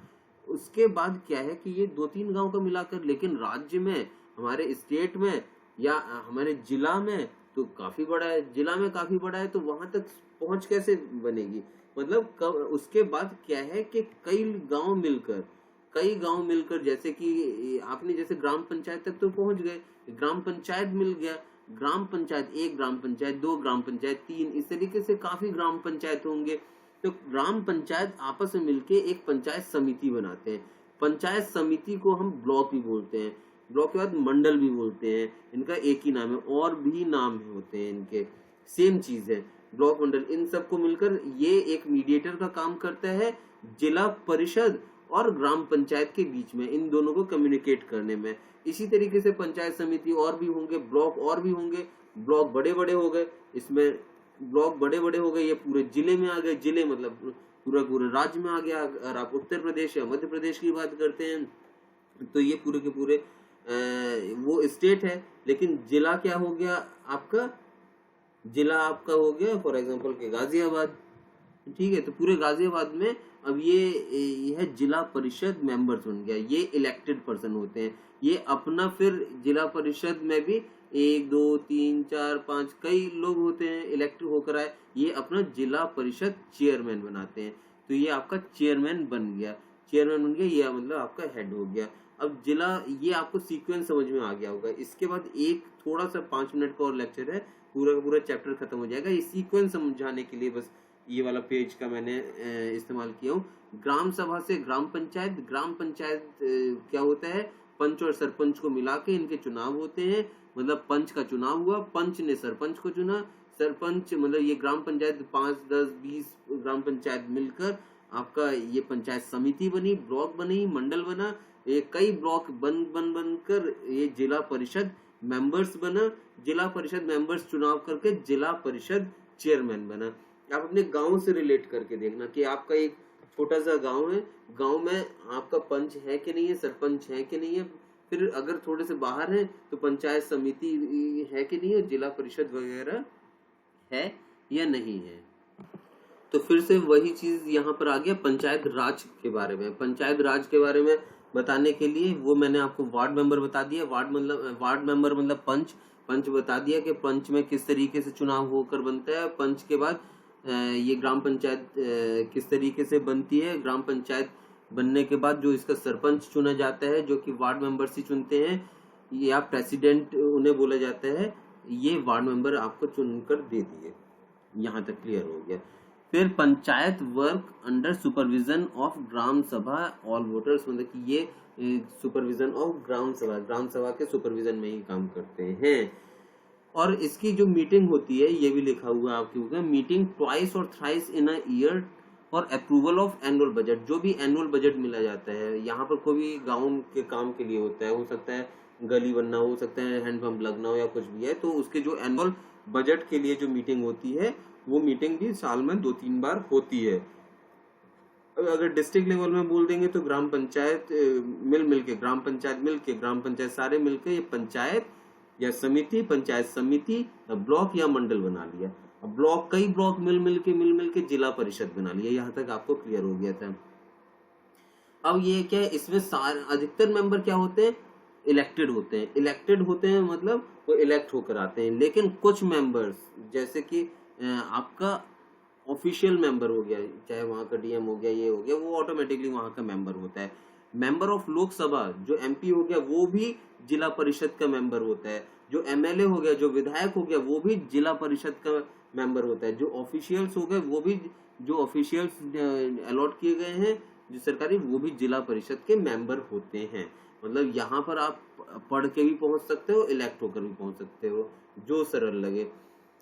उसके बाद क्या है कि ये 2-3 गांव का मिलाकर, लेकिन राज्य में, हमारे स्टेट में या हमारे जिला में तो काफी बड़ा है, जिला में काफी बड़ा है, तो वहां तक पहुंच कैसे बनेगी, मतलब उसके बाद क्या है कि कई गांव मिलकर जैसे कि आपने जैसे ग्राम पंचायत तक तो पहुंच गए, ग्राम पंचायत मिल गया, ग्राम पंचायत 1 ग्राम पंचायत 2 ग्राम पंचायत 3, इस तरीके से काफी ग्राम पंचायत होंगे। तो ग्राम पंचायत आपस में मिलके एक पंचायत समिति बनाते हैं, पंचायत समिति को हम ब्लॉक भी बोलते हैं, ब्लॉक के बाद मंडल भी बोलते हैं, इनका एक ही नाम है, और भी नाम होते हैं इनके, सेम चीज है, ब्लॉक मंडल, इन सबको मिलकर ये एक मीडिएटर का काम करता है जिला परिषद और ग्राम पंचायत के बीच में, इन दोनों को कम्युनिकेट करने में। इसी तरीके से पंचायत समिति और भी होंगे, ब्लॉक और भी होंगे, ब्लॉक बड़े बड़े हो गए, इसमें ब्लॉक बड़े बड़े हो गए, ये पूरे जिले में आ गए, जिले मतलब पूरा पूरे राज्य में आ गया। अगर आप उत्तर प्रदेश या मध्य प्रदेश की बात करते हैं तो ये पूरे के पूरे वो स्टेट है, लेकिन जिला क्या हो गया आपका, जिला आपका हो गया फॉर एग्जांपल के गाजियाबाद, ठीक है। तो पूरे गाजियाबाद में अब यह जिला परिषद मेंबर्स बन गया, ये इलेक्टेड पर्सन होते हैं, ये अपना फिर जिला परिषद में भी 1 2 3 4 5 कई लोग होते हैं इलेक्ट होकर आए, ये अपना जिला परिषद चेयरमैन बनाते हैं। तो ये आपका चेयरमैन बन गया, चेयरमैन बन गया, ये मतलब आपका हेड हो गया। अब जिला, ये आपको सीक्वेंस समझ में आ गया होगा। इसके बाद एक थोड़ा सा 5 मिनट का और लेक्चर है, पूरा का पूरा चैप्टर खत्म हो जाएगा। ये सीक्वेंस समझाने के लिए बस ये वाला पेज का मैंने इस्तेमाल किया हूँ। ग्राम सभा से ग्राम पंचायत, ग्राम पंचायत क्या होता है, पंच और सरपंच को मिला के इनके चुनाव होते हैं, मतलब पंच का चुनाव हुआ, पंच ने सरपंच को चुना, सरपंच मतलब ये ग्राम पंचायत 5 10 20 ग्राम पंचायत मिलकर आपका ये पंचायत समिति बनी, ब्लॉक बनी, मंडल बना, ये कई ब्लॉक बनकर ये जिला परिषद मेंबर्स बना, जिला परिषद मेंबर्स चुनाव करके जिला परिषद चेयरमैन बना। आप अपने गांव से रिलेट करके देखना कि आपका एक छोटा सा गांव है, गांव में आपका पंच है कि नहीं है, सरपंच है कि नहीं है, फिर अगर थोड़े से बाहर है तो पंचायत समिति है कि नहीं है, जिला परिषद वगैरह है या नहीं है। तो फिर से वही चीज यहाँ पर आ गया पंचायत राज के बारे में। पंचायत राज के बारे में बताने के लिए वो मैंने आपको वार्ड मेंबर बता दिया, वार्ड मेंबर मतलब पंच, पंच बता दिया कि पंच में किस तरीके से चुनाव होकर बनता है। पंच के बाद ये ग्राम पंचायत किस तरीके से बनती है, ग्राम पंचायत बनने के बाद जो इसका सरपंच चुना जाता है, जो कि वार्ड मेंबर से चुनते हैं, या प्रेसिडेंट उन्हें बोला जाता है, ये वार्ड मेंबर आपको चुनकर दे दिए। यहाँ तक क्लियर हो गया। फिर panchayat work under supervision of gram sabha all voters, मतलब कि ये सुपरविजन ऑफ ग्राम सभा के सुपरविजन में ही काम करते हैं। और इसकी जो मीटिंग होती है ये भी लिखा हुआ है आपके ऊपर, मीटिंग ट्वाइस और थ्राइस इन अ ईयर और अप्रूवल ऑफ एनुअल बजट। जो भी एनुअल बजट मिला जाता है, यहाँ पर कोई भी गाँव के काम के लिए होता है, हो सकता है गली बनना, हो सकता है हैंडपंप लगना हो या कुछ भी है, तो उसके जो एनुअल बजट के लिए जो मीटिंग होती है वो मीटिंग भी साल में 2-3 बार होती है। अगर डिस्ट्रिक्ट लेवल में बोल देंगे तो ग्राम पंचायत ग्राम पंचायत सारे मिलके ये पंचायत या समिति, पंचायत समिति, ब्लॉक या मंडल बना लिया। अब ब्लॉक, कई ब्लॉक मिल के जिला परिषद बना लिया। यहाँ तक आपको क्लियर हो गया था। अब ये क्या है, इसमें अधिकतर मेंबर क्या होते हैं, इलेक्टेड होते हैं, मतलब वो इलेक्ट होकर आते हैं। लेकिन कुछ मेंबर्स जैसे कि आपका ऑफिशियल मेंबर हो गया, चाहे वहां का डीएम हो गया, ये हो गया, वो ऑटोमेटिकली वहां का मेंबर होता है। मेंबर ऑफ लोकसभा जो एमपी हो गया वो भी जिला परिषद का मेंबर होता है। जो एमएलए हो गया, जो विधायक हो गया, वो भी जिला परिषद का मेंबर होता है। जो ऑफिशियल्स हो गए वो भी, जो ऑफिशियल्स अलॉट किए गए हैं जो सरकारी, वो भी जिला परिषद के मेंबर होते हैं। मतलब यहाँ पर आप पढ़ के भी पहुंच सकते हो, इलेक्ट होकर भी पहुंच सकते हो, जो सरल लगे।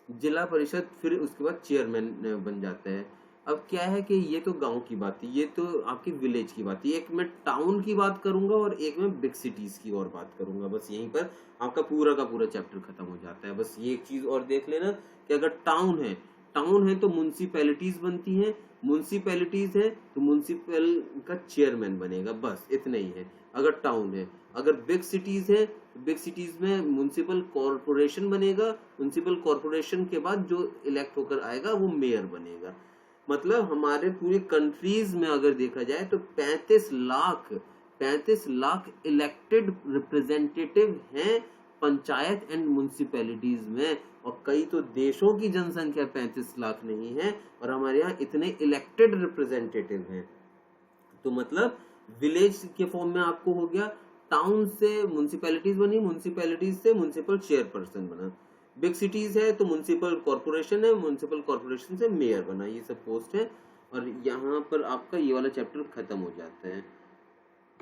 जिला परिषद फिर उसके बाद चेयरमैन बन जाता है। अब क्या है कि ये तो गांव की बात थी, ये तो आपकी विलेज की बात थी, एक मैं टाउन की बात करूंगा और एक मैं बिग सिटीज की और बात करूंगा। बस यहीं पर आपका पूरा का पूरा चैप्टर खत्म हो जाता है। बस ये एक चीज और देख लेना कि अगर टाउन है तो म्युनिसिपैलिटीज बनती हैं, म्युनिसिपैलिटीज है तो म्युनिसिपल का चेयरमैन बनेगा, बस इतना ही है अगर टाउन है। अगर बिग सिटीज है, बिग सिटीज में म्युनिसिपल कॉरपोरेशन बनेगा, म्युनिसिपल कॉरपोरेशन के बाद जो इलेक्ट होकर आएगा वो मेयर बनेगा। मतलब हमारे पूरी कंट्रीज में अगर देखा जाए तो 35 लाख इलेक्टेड रिप्रेजेंटेटिव हैं पंचायत एंड म्युनिसिपैलिटीज में। और कई तो देशों की जनसंख्या 35 लाख नहीं है और हमारे यहाँ इतने इलेक्टेड रिप्रेजेंटेटिव हैं। तो मतलब विलेज के फॉर्म में आपको हो गया, टाउन से म्युनिसिपैलिटीज बनी, म्युनिसिपैलिटीज से म्युनिसिपल चेयरपर्सन बना, बिग सिटीज है तो म्युनिसिपल कॉर्पोरेशन है, म्युनिसिपल कॉर्पोरेशन से मेयर बना, ये सब पोस्ट है। और यहाँ पर आपका ये वाला चैप्टर खत्म हो जाता है।